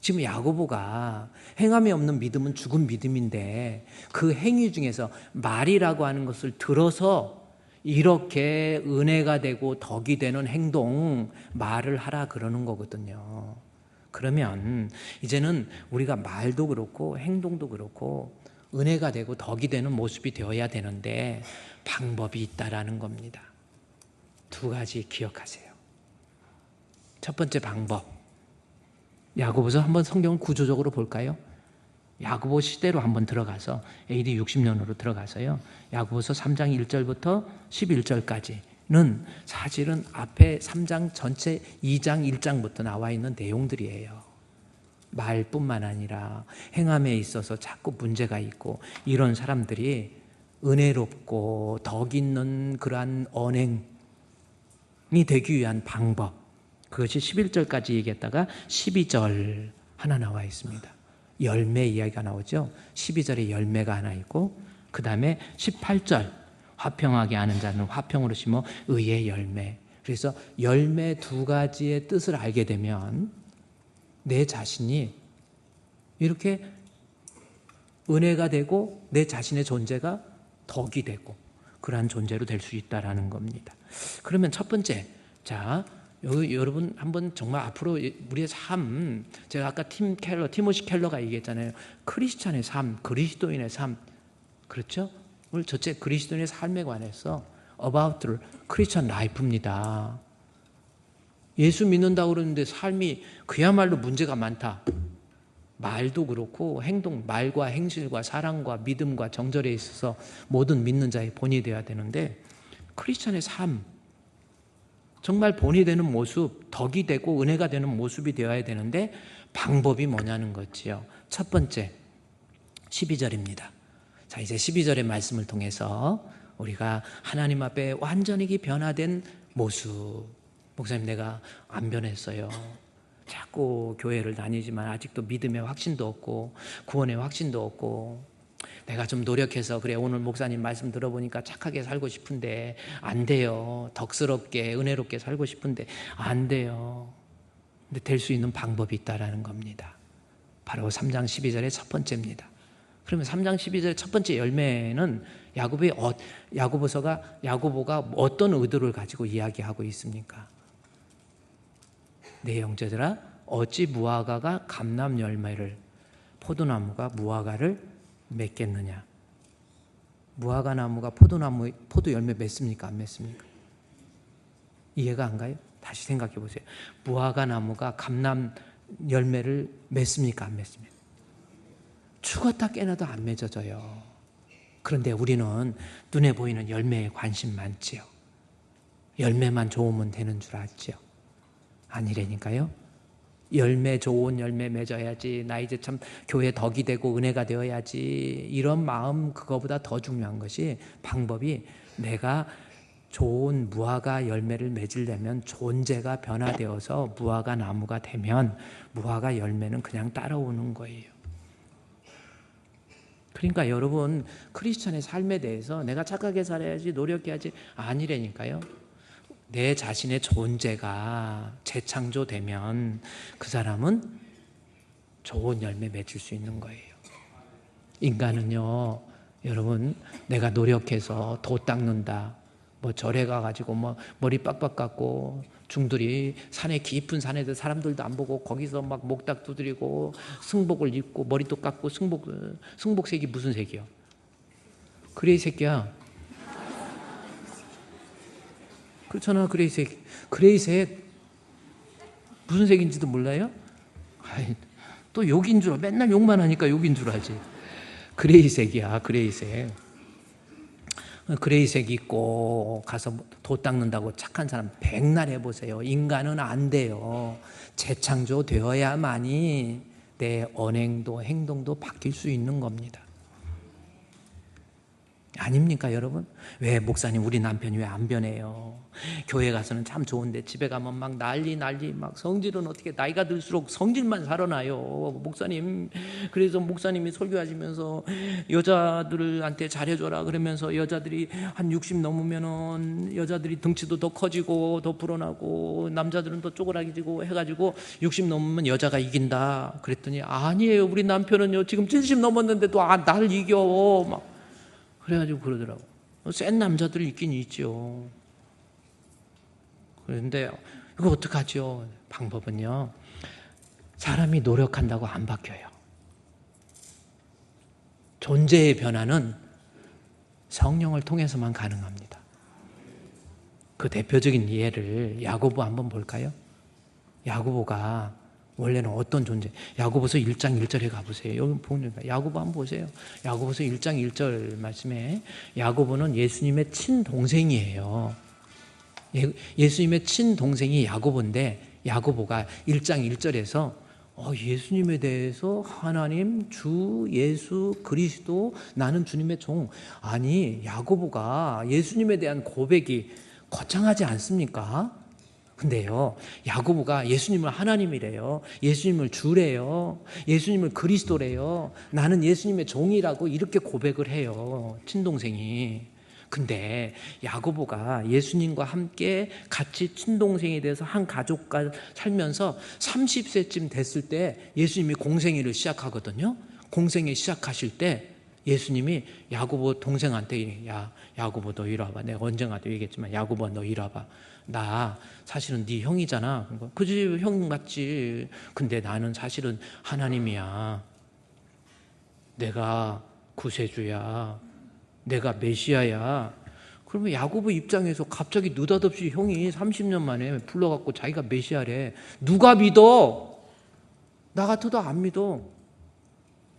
Speaker 1: 지금 야고보가 행함이 없는 믿음은 죽은 믿음인데 그 행위 중에서 말이라고 하는 것을 들어서 이렇게 은혜가 되고 덕이 되는 행동, 말을 하라 그러는 거거든요. 그러면 이제는 우리가 말도 그렇고 행동도 그렇고 은혜가 되고 덕이 되는 모습이 되어야 되는데 방법이 있다라는 겁니다. 두 가지 기억하세요. 첫 번째 방법. 야고보서 한번 성경을 구조적으로 볼까요? 야고보 시대로 한번 들어가서 AD 60년으로 들어가서요. 야고보서 3장 1절부터 11절까지는 사실은 앞에 3장 전체 2장 1장부터 나와 있는 내용들이에요. 말뿐만 아니라 행함에 있어서 자꾸 문제가 있고 이런 사람들이 은혜롭고 덕 있는 그러한 언행이 되기 위한 방법, 그것이 11절까지 얘기했다가 12절 하나 나와 있습니다. 열매 이야기가 나오죠. 12절에 열매가 하나 있고 그 다음에 18절 화평하게 하는 자는 화평으로 심어 의의 열매. 그래서 열매 두 가지의 뜻을 알게 되면 내 자신이 이렇게 은혜가 되고 내 자신의 존재가 덕이 되고 그러한 존재로 될 수 있다라는 겁니다. 그러면 첫 번째, 자 여러분 한번 정말 앞으로 우리의 삶, 제가 아까 티모시 켈러가 얘기했잖아요. 크리스찬의 삶, 그리스도인의 삶, 그렇죠? 오늘 첫째 그리스도인의 삶에 관해서 about the Christian life입니다. 예수 믿는다고 그러는데 삶이 그야말로 문제가 많다. 말도 그렇고 행동, 말과 행실과 사랑과 믿음과 정절에 있어서 모든 믿는 자의 본이 되어야 되는데 크리스찬의 삶, 정말 본이 되는 모습, 덕이 되고 은혜가 되는 모습이 되어야 되는데 방법이 뭐냐는 거지요. 첫 번째 12절입니다. 자, 이제 12절의 말씀을 통해서 우리가 하나님 앞에 완전히 변화된 모습. 목사님 내가 안 변했어요. 자꾸 교회를 다니지만 아직도 믿음의 확신도 없고 구원의 확신도 없고 내가 좀 노력해서 그래 오늘 목사님 말씀 들어보니까 착하게 살고 싶은데 안 돼요. 덕스럽게 은혜롭게 살고 싶은데 안 돼요. 근데 될 수 있는 방법이 있다라는 겁니다. 바로 3장 12절의 첫 번째입니다. 그러면 3장 12절의 첫 번째 열매는 야고보가 어떤 의도를 가지고 이야기하고 있습니까? 내 형제들아 어찌 무화과가 감람 열매를, 포도나무가 무화과를 맺겠느냐. 무화과 나무가 포도 열매 맺습니까? 안 맺습니까? 이해가 안 가요? 다시 생각해 보세요. 무화과 나무가 감람 열매를 맺습니까? 안 맺습니까? 죽었다 깨나도 안 맺어져요. 그런데 우리는 눈에 보이는 열매에 관심 많지요. 열매만 좋으면 되는 줄 알지요. 아니라니까요. 열매 좋은 열매 맺어야지, 나 이제 참 교회 덕이 되고 은혜가 되어야지, 이런 마음, 그거보다 더 중요한 것이 방법이, 내가 좋은 무화과 열매를 맺으려면 존재가 변화되어서 무화과 나무가 되면 무화과 열매는 그냥 따라오는 거예요. 그러니까 여러분, 크리스천의 삶에 대해서 내가 착하게 살아야지, 노력해야지, 아니라니까요. 내 자신의 존재가 재창조되면 그 사람은 좋은 열매 맺을 수 있는 거예요. 인간은요, 여러분, 내가 노력해서 도 닦는다, 뭐 절에 가가지고 뭐 머리 빡빡 깎고, 중들이 산에, 깊은 산에서 사람들도 안 보고 거기서 막 목닥 두드리고 승복을 입고 머리도 깎고, 승복색이 무슨 색이요? 그레이 색이야. 그렇잖아, 그레이색. 그레이색 무슨 색인지도 몰라요? 아이, 또 욕인 줄 알아. 맨날 욕만 하니까 욕인 줄 알지. 그레이색이야, 그레이색. 그레이색 입고 가서 도 닦는다고 착한 사람 백날 해보세요. 인간은 안 돼요. 재창조되어야만이 내 언행도 행동도 바뀔 수 있는 겁니다. 아닙니까 여러분? 왜 목사님, 우리 남편이 왜 안 변해요? 교회 가서는 참 좋은데 집에 가면 막 난리, 막 성질은 어떻게 나이가 들수록 성질만 살아나요. 목사님, 그래서 목사님이 설교하시면서 여자들한테 잘해줘라 그러면서 여자들이 한 60 넘으면은 여자들이 덩치도 더 커지고 더 불어나고 남자들은 더 쪼그라지고 해가지고 60 넘으면 여자가 이긴다 그랬더니, 아니에요, 우리 남편은요 지금 70 넘었는데도 나를 이겨 막 그래가지고 그러더라고. 센 남자들 있긴 있죠. 그런데 이거 어떡하죠? 방법은요, 사람이 노력한다고 안 바뀌어요. 존재의 변화는 성령을 통해서만 가능합니다. 그 대표적인 예를 야고보 한번 볼까요? 야고보가 원래는 어떤 존재? 야고보서 1장 1절에 가보세요. 여기 보니까 야고보 한번 보세요. 야고보서 1장 1절 말씀에, 야고보는 예수님의 친동생이에요. 예수님의 친동생이 야고보인데, 야고보가 1장 1절에서 예수님에 대해서 하나님, 주, 예수, 그리스도, 나는 주님의 종. 아니, 야고보가 예수님에 대한 고백이 거창하지 않습니까? 근데요, 야고보가 예수님을 하나님이래요. 예수님을 주래요. 예수님을 그리스도래요. 나는 예수님의 종이라고 이렇게 고백을 해요, 친동생이. 근데 야고보가 예수님과 함께 같이 친동생이 돼서 한 가족과 살면서 30세쯤 됐을 때 예수님이 공생애를 시작하거든요. 공생애 시작하실 때 예수님이 야고보 동생한테, 야, 야고보 너 이리 와봐. 내가 언젠가도 얘기했지만, 야고보 너 이리 와봐. 나 사실은 네 형이잖아. 그지, 형 맞지. 근데 나는 사실은 하나님이야. 내가 구세주야. 내가 메시아야. 그러면 야고보 입장에서 갑자기 느닷없이 형이 30년 만에 불러갖고 자기가 메시아래. 누가 믿어? 나 같아도 안 믿어.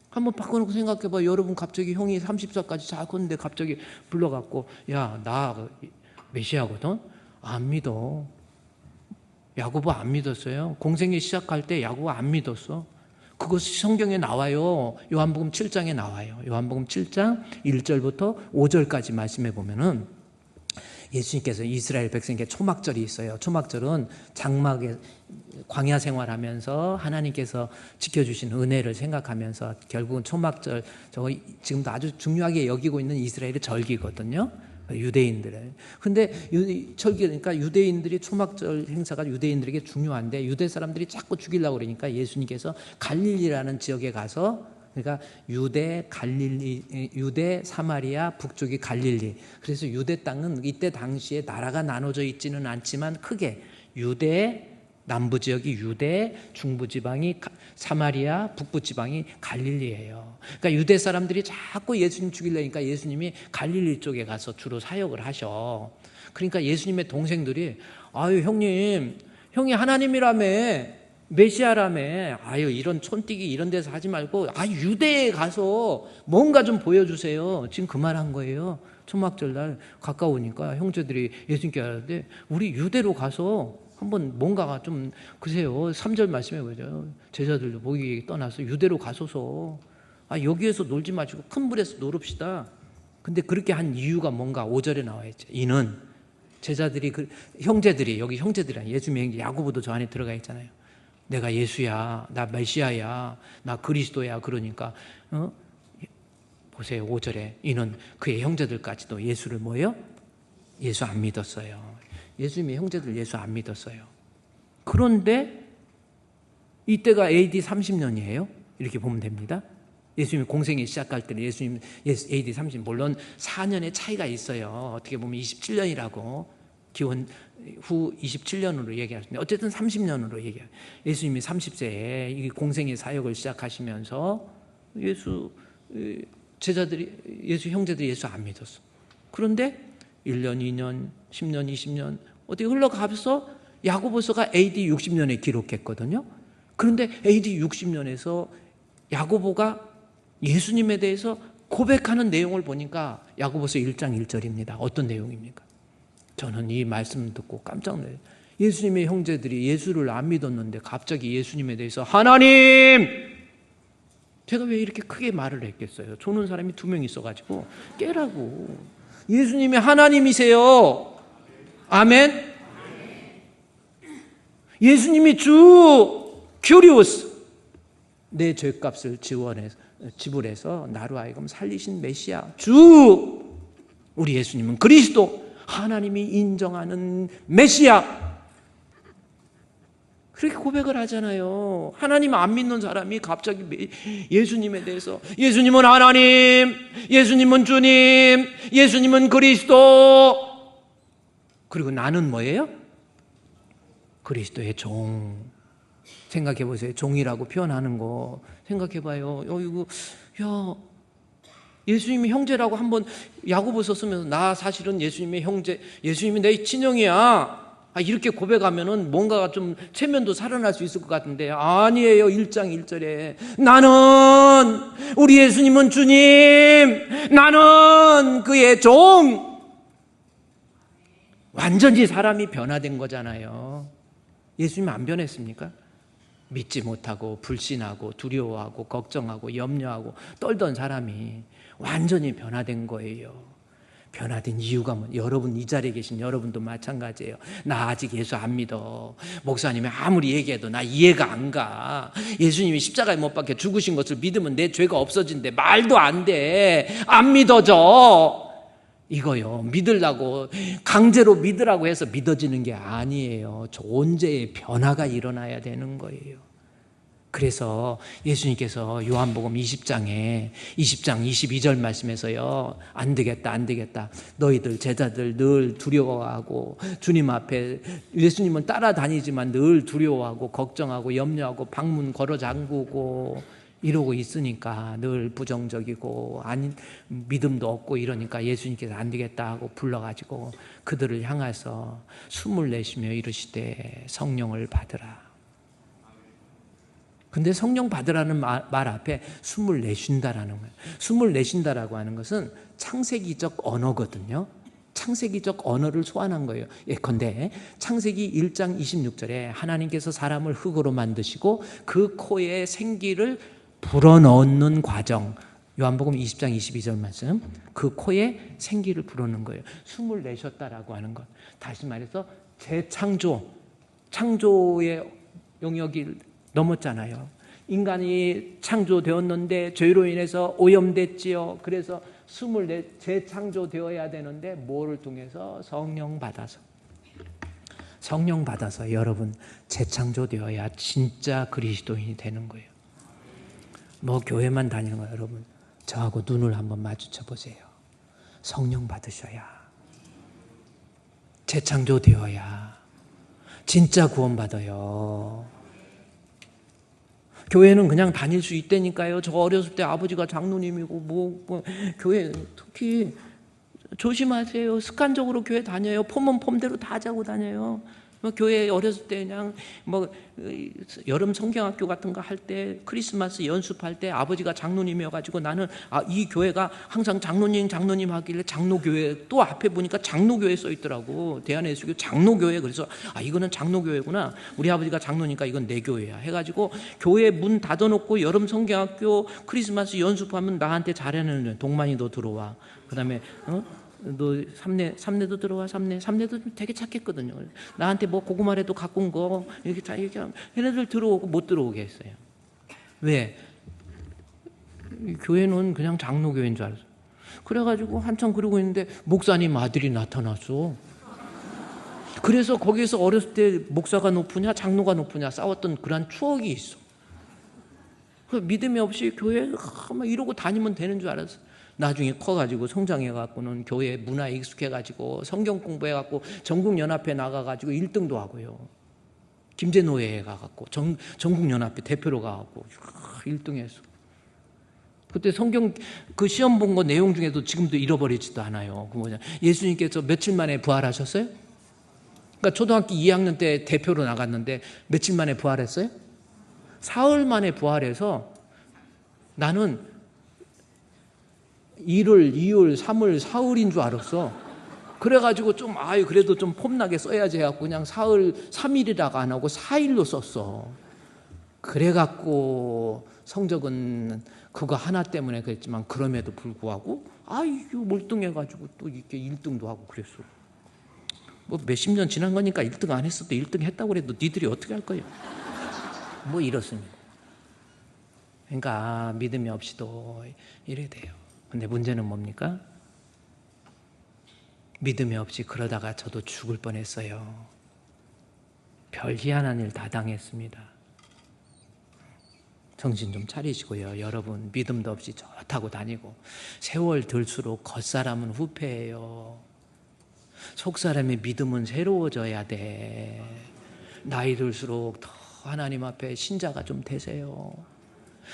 Speaker 1: 한번 바꿔놓고 생각해봐. 여러분, 갑자기 형이 30살까지 잘 컸는데 갑자기 불러갖고, 야, 나 메시아거든? 안 믿어. 야고보 안 믿었어요. 공생애 시작할 때 야고보 안 믿었어. 그것이 성경에 나와요. 요한복음 7장에 나와요. 요한복음 7장 1절부터 5절까지 말씀해 보면은, 예수님께서 이스라엘 백성에게 초막절이 있어요. 초막절은 장막에 광야 생활하면서 하나님께서 지켜주신 은혜를 생각하면서 결국은 초막절, 저거 지금도 아주 중요하게 여기고 있는 이스라엘의 절기거든요. 유대인들의. 근데 그러니까 유대인들이 초막절 행사가 유대인들에게 중요한데, 유대 사람들이 자꾸 죽이려고 그러니까 예수님께서 갈릴리라는 지역에 가서, 그러니까 유대, 갈릴리, 유대, 사마리아, 북쪽이 갈릴리. 그래서 유대 땅은 이때 당시에 나라가 나눠져 있지는 않지만 크게 유대, 남부 지역이 유대, 중부 지방이 사마리아, 북부 지방이 갈릴리예요. 그러니까 유대 사람들이 자꾸 예수님 죽이려니까 예수님이 갈릴리 쪽에 가서 주로 사역을 하셔. 그러니까 예수님의 동생들이 아유 형이 하나님이라며, 메시아라며, 아유 이런 촌뛰기 이런 데서 하지 말고 유대에 가서 뭔가 좀 보여주세요. 지금 그 말 한 거예요. 초막절 날 가까우니까 형제들이 예수님께 하는데 우리 유대로 가서 한번 뭔가가 좀 그세요. 3절 말씀해 보죠. 제자들도 모이기 떠나서 유대로 가소서. 여기에서 놀지 마시고 큰 물에서 놀읍시다. 근데 그렇게 한 이유가 뭔가 5절에 나와 있죠. 이는 제자들이 형제들이, 여기 형제들이야. 예수님의 야고보도 저 안에 들어가 있잖아요. 내가 예수야, 나 메시아야, 나 그리스도야. 그러니까 보세요. 5절에 이는 그의 형제들까지도 예수를 뭐예요? 예수 안 믿었어요. 예수님의 형제들 예수 안 믿었어요. 그런데 이때가 AD 30년이에요. 이렇게 보면 됩니다. 예수님이 공생이 시작할 때는 예수님 AD 30, 물론 4년의 차이가 있어요. 어떻게 보면 27년이라고 기원 후 27년으로 얘기하시는데 어쨌든 30년으로 얘기해요. 예수님이 30세에 이 공생의 사역을 시작하시면서 제자들이, 예수 형제들이 예수 안 믿었어. 그런데 1년, 2년, 10년, 20년 어떻게 흘러가면서 야고보서가 AD 60년에 기록했거든요. 그런데 AD 60년에서 야고보가 예수님에 대해서 고백하는 내용을 보니까 야고보서 1장 1절입니다. 어떤 내용입니까? 저는 이 말씀 듣고 깜짝 놀라요. 예수님의 형제들이 예수를 안 믿었는데 갑자기 예수님에 대해서 하나님! 제가 왜 이렇게 크게 말을 했겠어요? 조는 사람이 2명 있어가지고 깨라고. 예수님이 하나님이세요. 아멘. 예수님이 주 큐리오스, 내 죄값을 지불해서 나로 하여금 살리신 메시아 주, 우리 예수님은 그리스도, 하나님이 인정하는 메시아. 그렇게 고백을 하잖아요. 하나님 안 믿는 사람이 갑자기 예수님에 대해서 예수님은 하나님, 예수님은 주님, 예수님은 그리스도, 그리고 나는 뭐예요? 그리스도의 종. 생각해 보세요. 종이라고 표현하는 거 생각해 봐요. 예수님이 형제라고 한번 야고보서 쓰면서 나 사실은 예수님의 형제, 예수님이 내 친형이야. 이렇게 고백하면은 뭔가가 좀 체면도 살아날 수 있을 것 같은데 아니에요. 1장 1절에 나는, 우리 예수님은 주님, 나는 그의 종. 완전히 사람이 변화된 거잖아요. 예수님 안 변했습니까? 믿지 못하고 불신하고 두려워하고 걱정하고 염려하고 떨던 사람이 완전히 변화된 거예요. 변화된 이유가 뭐, 여러분 이 자리에 계신 여러분도 마찬가지예요. 나 아직 예수 안 믿어. 목사님이 아무리 얘기해도 나 이해가 안 가. 예수님이 십자가에 못 박혀 죽으신 것을 믿으면 내 죄가 없어진대. 말도 안 돼. 안 믿어져. 이거요. 믿으려고 강제로 믿으라고 해서 믿어지는 게 아니에요. 존재의 변화가 일어나야 되는 거예요. 그래서 예수님께서 요한복음 20장 22절 말씀에서요, 안 되겠다. 너희들 제자들 늘 두려워하고 주님 앞에, 예수님은 따라다니지만 늘 두려워하고 걱정하고 염려하고 방문 걸어 잠그고 이러고 있으니까 늘 부정적이고 믿음도 없고 이러니까 예수님께서 안 되겠다 하고 불러가지고 그들을 향해서 숨을 내쉬며 이르시되 성령을 받으라. 근데 성령 받으라는 말 앞에 숨을 내쉰다라는 거예요. 숨을 내쉰다라고 하는 것은 창세기적 언어거든요. 창세기적 언어를 소환한 거예요. 예컨대 창세기 1장 26절에 하나님께서 사람을 흙으로 만드시고 그 코에 생기를 불어넣는 과정, 요한복음 20장 22절 말씀, 그 코에 생기를 불어넣는 거예요. 숨을 내셨다라고 하는 것. 다시 말해서 재창조, 창조의 영역이 넘었잖아요. 인간이 창조되었는데 죄로 인해서 오염됐지요. 그래서 재창조되어야 되는데 뭐를 통해서? 성령 받아서 여러분 재창조되어야 진짜 그리스도인이 되는 거예요. 뭐 교회만 다니는 거예요. 여러분 저하고 눈을 한번 마주쳐 보세요. 성령 받으셔야, 재창조되어야 진짜 구원받아요. 교회는 그냥 다닐 수 있다니까요. 저 어렸을 때 아버지가 장로님이고 교회 특히 조심하세요. 습관적으로 교회 다녀요. 폼은 폼대로 다 자고 다녀요. 교회 어렸을 때 그냥 여름 성경학교 같은 거 할 때, 크리스마스 연습할 때 아버지가 장로님이어가지고 나는 이 교회가 항상 장로님 하길래 장로교회, 또 앞에 보니까 장로교회 써 있더라고. 대한예수교 장로교회. 그래서 이거는 장로교회구나. 우리 아버지가 장로니까 이건 내 교회야 해가지고 교회 문 닫아놓고 여름 성경학교 크리스마스 연습하면 나한테 잘하는 동만이 너 들어와. 그 다음에 너 삼내도 들어와. 삼내도 되게 착했거든요. 나한테 뭐 고구마라도 갖고 온 거 이렇게 다 얘기하면 얘네들 들어오고 못 들어오게 했어요. 왜? 교회는 그냥 장로교회인 줄 알았어. 그래가지고 한참 그러고 있는데 목사님 아들이 나타났어. 그래서 거기서 어렸을 때 목사가 높으냐 장로가 높으냐 싸웠던 그런 추억이 있어. 믿음이 없이 교회 막 이러고 다니면 되는 줄 알았어. 나중에 커가지고 성장해갖고는 교회 문화에 익숙해가지고 성경 공부해갖고 전국연합회 나가가지고 1등도 하고요. 김제노회에 가갖고 전국연합회 대표로 가갖고 1등 했어. 그때 성경 그 시험 본 거 내용 중에도 지금도 잃어버리지도 않아요. 그 뭐냐, 예수님께서 며칠 만에 부활하셨어요? 그러니까 초등학교 2학년 때 대표로 나갔는데 며칠 만에 부활했어요? 사흘 만에 부활해서 나는 1월, 2월, 3월, 사흘인 줄 알았어. 그래가지고 그래도 좀 폼나게 써야지 해갖고 그냥 사흘, 3일이라고 안 하고 4일로 썼어. 그래갖고 성적은 그거 하나 때문에 그랬지만 그럼에도 불구하고 이거 몰등해가지고 또 이렇게 1등도 하고 그랬어. 뭐 몇십 년 지난 거니까 1등 안 했어도 1등 했다고 그래도 니들이 어떻게 할 거예요? 뭐 이렇습니다. 그러니까 믿음이 없이도 이래 돼요. 근데 문제는 뭡니까? 믿음이 없이 그러다가 저도 죽을 뻔했어요. 별 희한한 일 다 당했습니다. 정신 좀 차리시고요. 여러분 믿음도 없이 저 타고 다니고 세월 들수록 겉사람은 후패해요. 속사람의 믿음은 새로워져야 돼. 나이 들수록 더 하나님 앞에 신자가 좀 되세요.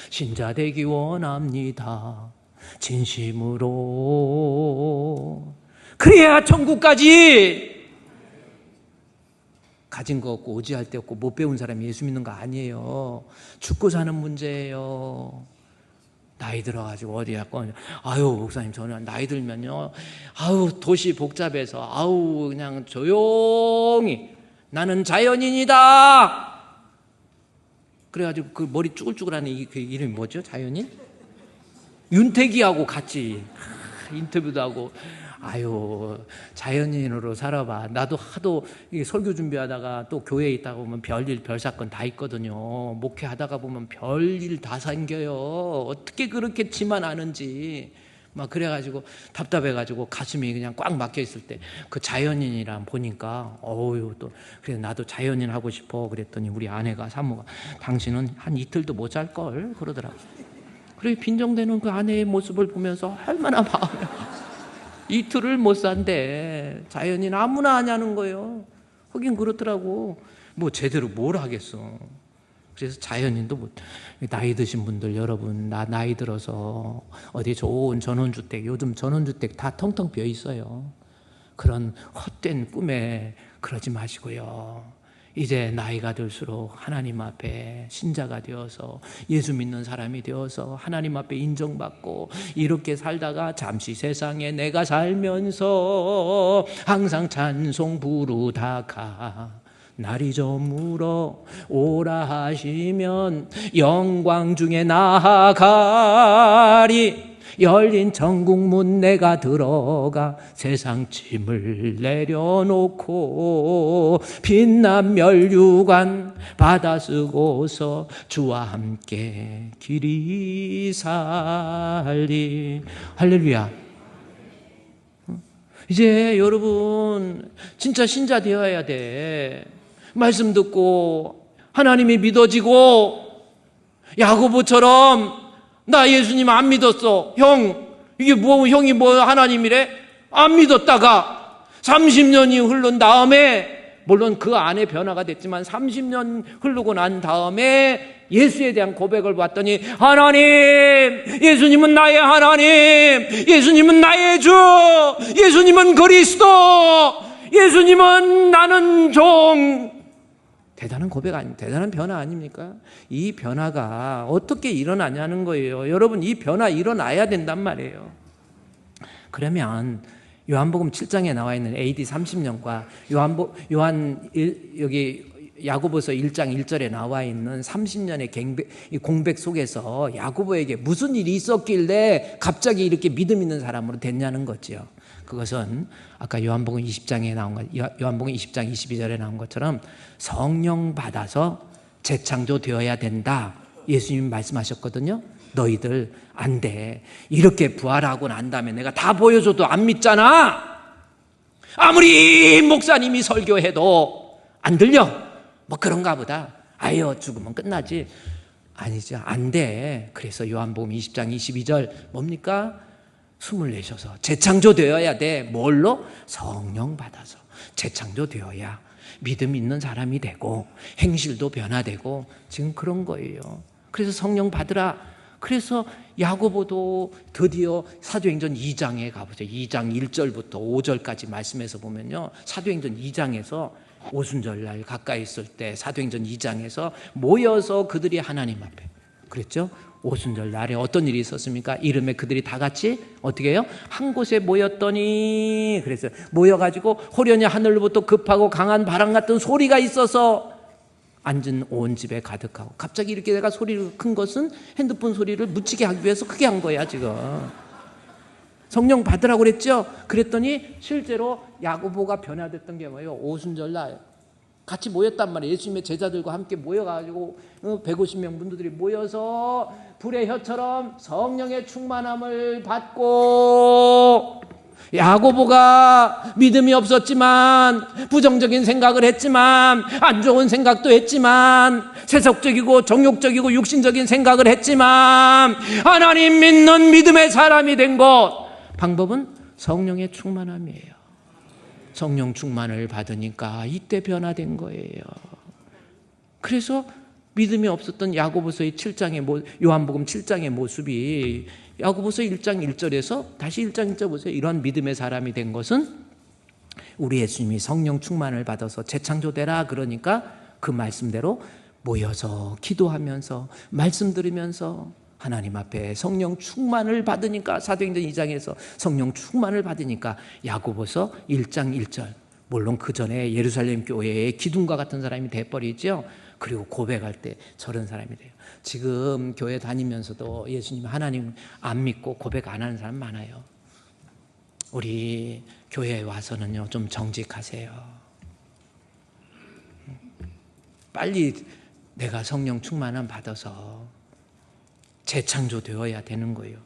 Speaker 1: 신자 되기 원합니다. 진심으로. 그래야 천국까지. 가진 거 없고 오지할 데 없고 못 배운 사람이 예수 믿는 거 아니에요. 죽고 사는 문제예요. 나이 들어가지고 어디 갔고 목사님 저는 나이 들면요 도시 복잡해서 그냥 조용히 나는 자연인이다. 그래가지고 그 머리 쭈글쭈글하는 그 이름이 뭐죠? 자연인? 윤태기하고 같이 인터뷰도 하고 자연인으로 살아봐. 나도 하도 설교 준비하다가 또 교회에 있다가 보면 별일 별사건 다 있거든요. 목회하다가 보면 별일 다 생겨요. 어떻게 그렇게 지만 아는지 막 그래가지고 답답해가지고 가슴이 그냥 꽉 막혀 있을 때 그 자연인이랑 보니까 또 그래 나도 자연인 하고 싶어 그랬더니 우리 아내가 사모가 당신은 한 이틀도 못 잘 걸 그러더라고. 그래 빈정대는 그 아내의 모습을 보면서 얼마나 마음이 이틀을 못 산대. 자연인 아무나 하냐는 거예요. 하긴 그렇더라고. 뭐 제대로 뭘 하겠어. 그래서 자연인도 못. 나이 드신 분들 여러분 나이 들어서 어디 좋은 전원주택 요즘 전원주택 다 텅텅 비어 있어요. 그런 헛된 꿈에 그러지 마시고요. 이제 나이가 들수록 하나님 앞에 신자가 되어서 예수 믿는 사람이 되어서 하나님 앞에 인정받고 이렇게 살다가 잠시 세상에 내가 살면서 항상 찬송 부르다가 날이 저물어 오라 하시면 영광 중에 나아가리. 열린 천국문 내가 들어가 세상 짐을 내려놓고 빛난 멸류관 받아 쓰고서 주와 함께 길이 살리. 할렐루야. 이제 여러분 진짜 신자 되어야 돼. 말씀 듣고 하나님이 믿어지고 야고보처럼 나 예수님 안 믿었어. 이게 형이 하나님이래? 안 믿었다가 30년이 흐른 다음에 물론 그 안에 변화가 됐지만 30년 흐르고 난 다음에 예수에 대한 고백을 봤더니 하나님, 예수님은 나의 하나님, 예수님은 나의 주, 예수님은 그리스도, 예수님은 나는 종. 대단한 고백 아닙니까? 대단한 변화 아닙니까? 이 변화가 어떻게 일어나냐는 거예요. 여러분, 이 변화 일어나야 된단 말이에요. 그러면 요한복음 7장에 나와 있는 AD 30년과 여기 야고보서 1장 1절에 나와 있는 30년의 공백 속에서 야고보에게 무슨 일이 있었길래 갑자기 이렇게 믿음 있는 사람으로 됐냐는 거죠. 그것은 아까 요한복음 20장에 나온 것, 요한복음 20장 22절에 나온 것처럼 성령 받아서 재창조되어야 된다. 예수님이 말씀하셨거든요. 너희들 안 돼. 이렇게 부활하고 난 다음에 내가 다 보여줘도 안 믿잖아. 아무리 목사님이 설교해도 안 들려. 뭐 그런가 보다. 아유, 죽으면 끝나지. 아니죠. 안 돼. 그래서 요한복음 20장 22절 뭡니까? 숨을 내셔서 재창조되어야 돼. 뭘로? 성령 받아서 재창조되어야 믿음 있는 사람이 되고 행실도 변화되고 지금 그런 거예요. 그래서 성령 받으라. 그래서 야고보도 드디어 사도행전 2장에 가보세요. 2장 1절부터 5절까지 말씀에서 보면요, 사도행전 2장에서 오순절날 가까이 있을 때 사도행전 2장에서 모여서 그들이 하나님 앞에 그랬죠. 오순절 날에 어떤 일이 있었습니까? 이름에 그들이 다 같이 어떻게 해요? 한 곳에 모였더니, 그래서 모여가지고 호련히 하늘로부터 급하고 강한 바람 같은 소리가 있어서 앉은 온 집에 가득하고, 갑자기 이렇게 내가 소리를 큰 것은 핸드폰 소리를 묻히게 하기 위해서 크게 한 거야 지금. 성령 받으라고 그랬죠. 그랬더니 실제로 야고보가 변화됐던 게 뭐예요? 오순절 날 같이 모였단 말이에요. 예수님의 제자들과 함께 모여가지고 150명 분들이 모여서 불의 혀처럼 성령의 충만함을 받고, 야고보가 믿음이 없었지만, 부정적인 생각을 했지만, 안 좋은 생각도 했지만, 세속적이고 정욕적이고 육신적인 생각을 했지만, 하나님 믿는 믿음의 사람이 된 것, 방법은 성령의 충만함이에요. 성령 충만을 받으니까 이때 변화된 거예요. 그래서 믿음이 없었던 야고보서의 7장의 요한복음 7장의 모습이 야고보서 1장 1절에서 다시 1장 1절 보세요. 이런 믿음의 사람이 된 것은 우리 예수님이 성령 충만을 받아서 재창조되라 그러니까 그 말씀대로 모여서 기도하면서 말씀 들으면서 하나님 앞에 성령 충만을 받으니까, 사도행전 2장에서 성령 충만을 받으니까 야고보서 1장 1절, 물론 그 전에 예루살렘 교회의 기둥과 같은 사람이 돼버리죠. 그리고 고백할 때 저런 사람이 돼요. 지금 교회 다니면서도 예수님 하나님 안 믿고 고백 안 하는 사람 많아요. 우리 교회에 와서는요, 좀 정직하세요. 빨리 내가 성령 충만함 받아서 재창조되어야 되는 거예요.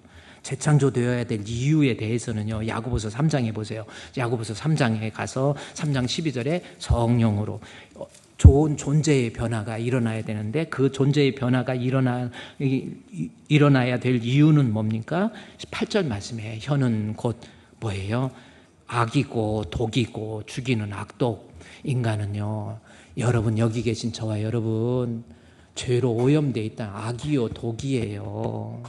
Speaker 1: 재창조되어야 될 이유에 대해서는요, 야고보서 3장에 보세요. 야고보서 3장에 가서 3장 12절에 성령으로 좋은 존재의 변화가 일어나야 되는데, 그 존재의 변화가 일어나야 될 이유는 뭡니까? 8절 말씀에 혀는 곧 뭐예요? 악이고 독이고 죽이는 악독. 인간은요, 여러분 여기 계신 저와 여러분 죄로 오염되어 있다. 악이요 독이에요.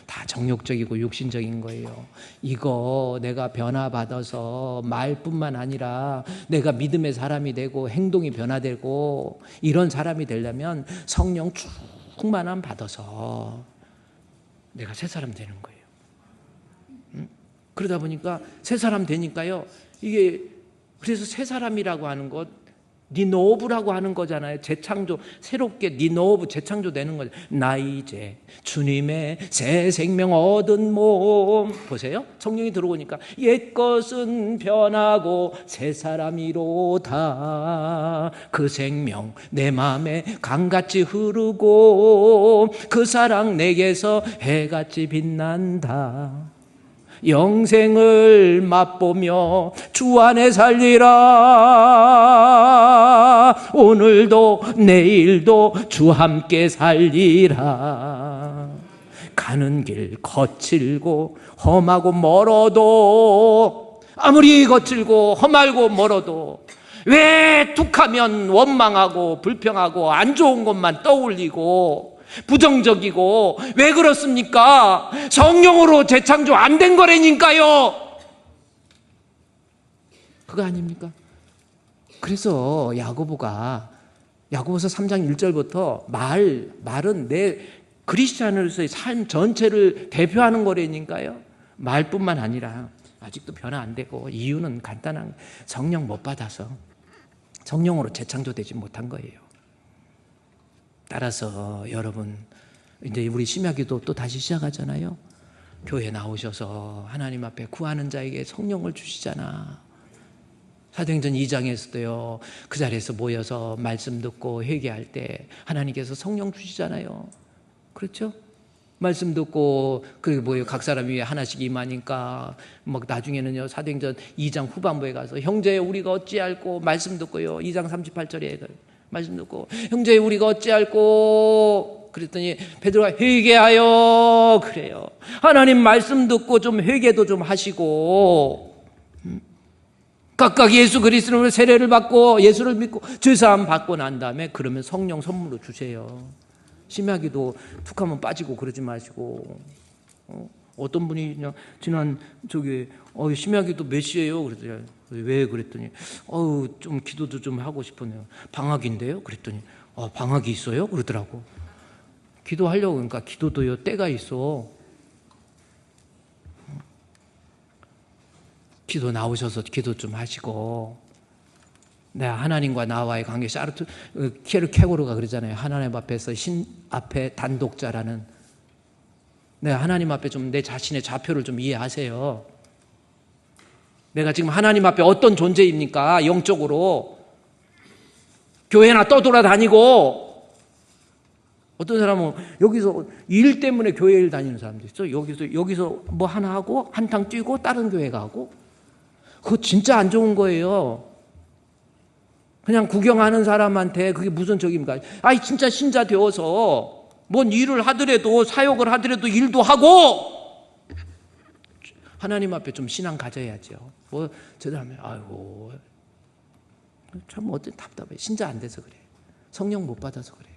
Speaker 1: 다 정욕적이고 육신적인 거예요. 이거 내가 변화받아서 말뿐만 아니라 내가 믿음의 사람이 되고 행동이 변화되고 이런 사람이 되려면 성령 충만함 받아서 내가 새 사람 되는 거예요. 그러다 보니까 새 사람 되니까요, 이게 그래서 새 사람이라고 하는 것, 리노브라고 하는 거잖아요. 재창조, 새롭게 리노브, 재창조되는 거죠. 나 이제 주님의 새 생명 얻은 몸. 보세요. 성령이 들어오니까 옛것은 변하고 새 사람이로다. 그 생명 내 마음에 강같이 흐르고 그 사랑 내게서 해같이 빛난다. 영생을 맛보며 주 안에 살리라. 오늘도 내일도 주 함께 살리라. 가는 길 거칠고 험하고 멀어도, 아무리 거칠고 험하고 멀어도 왜 툭하면 원망하고 불평하고 안 좋은 것만 떠올리고 부정적이고 왜 그렇습니까? 성령으로 재창조 안 된 거라니까요. 그거 아닙니까? 그래서 야고보서 3장 1절부터 말은 내 그리스도인으로서의 삶 전체를 대표하는 거라니까요. 말뿐만 아니라 아직도 변화 안 되고, 이유는 간단한 성령 못 받아서 성령으로 재창조되지 못한 거예요. 따라서 여러분, 이제 우리 심야기도 또 다시 시작하잖아요. 교회 나오셔서 하나님 앞에 구하는 자에게 성령을 주시잖아. 사도행전 2장에서도요, 그 자리에서 모여서 말씀 듣고 회개할 때 하나님께서 성령 주시잖아요. 그렇죠? 말씀 듣고 각 사람이 하나씩 임하니까 막 나중에는요, 사도행전 2장 후반부에 가서 형제 우리가 어찌할꼬, 말씀 듣고요, 2장 38절에 말씀 듣고 형제 우리가 어찌할꼬 그랬더니 베드로가 회개하여 그래요. 하나님 말씀 듣고 좀 회개도 좀 하시고, 각각 예수 그리스도로 세례를 받고 예수를 믿고 죄사함 받고 난 다음에 그러면 성령 선물로 주세요. 심야기도 툭하면 빠지고 그러지 마시고. 어떤 분이 그냥 지난 심야기도 몇 시에요? 그랬더니 왜? 그랬더니 좀 기도도 좀 하고 싶었네요. 방학인데요? 그랬더니 방학이 있어요? 그러더라고. 기도하려고. 그러니까 기도도요 때가 있어. 기도 나오셔서 기도 좀 하시고. 내가 하나님과 나와의 관계, 케르케고르가 그러잖아요. 하나님 앞에서 신 앞에 단독자라는. 내가 하나님 앞에 좀 내 자신의 좌표를 좀 이해하세요. 내가 지금 하나님 앞에 어떤 존재입니까? 영적으로. 교회나 떠돌아다니고, 어떤 사람은 여기서 일 때문에 교회를 다니는 사람도 있어. 여기서 뭐 하나 하고 한탕 뛰고 다른 교회 가고. 그거 진짜 안 좋은 거예요. 그냥 구경하는 사람한테 그게 무슨 적입니까? 진짜 신자 되어서 뭔 일을 하더라도, 사역을 하더라도 일도 하고 하나님 앞에 좀 신앙 가져야죠. 제대로 하면 참 답답해. 신자 안 돼서 그래. 성령 못 받아서 그래.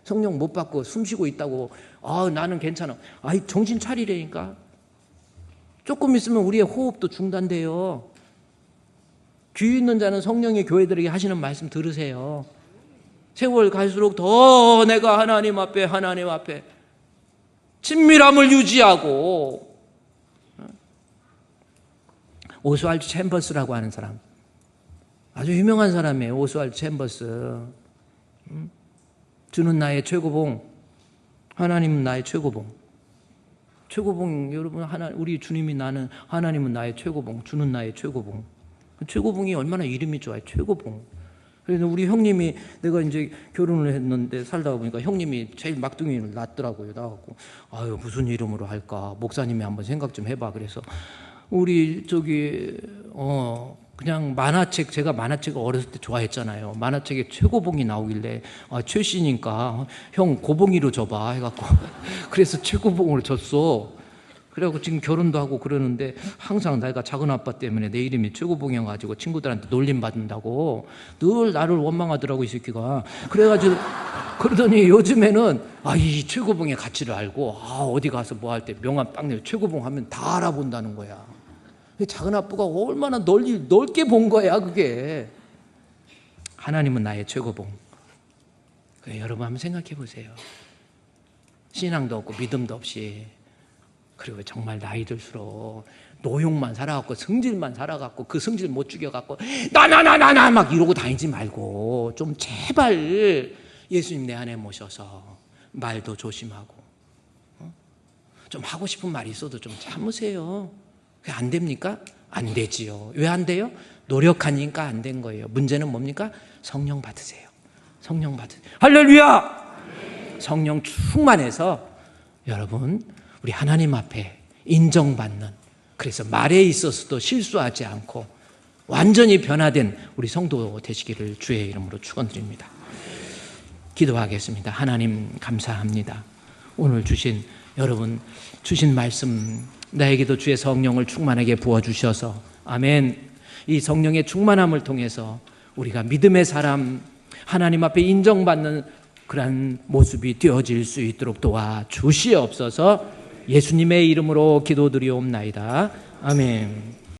Speaker 1: 성령 못 받고 숨 쉬고 있다고 나는 괜찮아. 정신 차리라니까. 조금 있으면 우리의 호흡도 중단돼요. 귀 있는 자는 성령의 교회들에게 하시는 말씀 들으세요. 세월 갈수록 더 내가 하나님 앞에 친밀함을 유지하고. 오스왈드 챔버스라고 하는 사람, 아주 유명한 사람이에요. 오스왈드 챔버스. 주는 나의 최고봉, 하나님은 나의 최고봉. 최고봉, 여러분, 우리 주님이 나는, 하나님은 나의 최고봉, 주는 나의 최고봉. 최고봉이 얼마나 이름이 좋아요. 최고봉. 그래서 우리 형님이, 내가 이제 결혼을 했는데 살다가 보니까 형님이 제일 막둥이를 낳더라고요. 나갖고 무슨 이름으로 할까, 목사님이 한번 생각 좀 해봐. 그래서 우리 그냥 만화책, 제가 만화책을 어렸을 때 좋아했잖아요. 만화책에 최고봉이 나오길래 최씨니까 형 고봉이로 줘봐 해갖고 그래서 최고봉을 줬어. 그래갖고 지금 결혼도 하고 그러는데 항상 내가 작은 아빠 때문에 내 이름이 최고봉이어가지고 친구들한테 놀림 받는다고 늘 나를 원망하더라고, 이 새끼가. 그래가지고 그러더니 요즘에는 이 최고봉의 가치를 알고 어디 가서 뭐 할 때 명함 딱 내고 최고봉 하면 다 알아본다는 거야. 작은 아빠가 얼마나 넓게 본 거야, 그게. 하나님은 나의 최고봉. 여러분 한번 생각해 보세요. 신앙도 없고 믿음도 없이, 그리고 정말 나이 들수록 노용만 살아갖고 성질만 살아갖고 그 성질 못 죽여갖고 나 막 이러고 다니지 말고 좀 제발 예수님 내 안에 모셔서 말도 조심하고, 좀 하고 싶은 말이 있어도 좀 참으세요. 그게 안 됩니까? 안 되지요. 왜 안 돼요? 노력하니까 안 된 거예요. 문제는 뭡니까? 성령 받으세요. 성령 받으세요. 할렐루야! 성령 충만해서 여러분, 우리 하나님 앞에 인정받는, 그래서 말에 있어서도 실수하지 않고 완전히 변화된 우리 성도 되시기를 주의 이름으로 축원드립니다. 기도하겠습니다. 하나님 감사합니다. 오늘 여러분 주신 말씀, 나에게도 주의 성령을 충만하게 부어주셔서, 아멘. 이 성령의 충만함을 통해서 우리가 믿음의 사람, 하나님 앞에 인정받는 그러한 모습이 되어질 수 있도록 도와주시옵소서. 예수님의 이름으로 기도드리옵나이다. 아멘.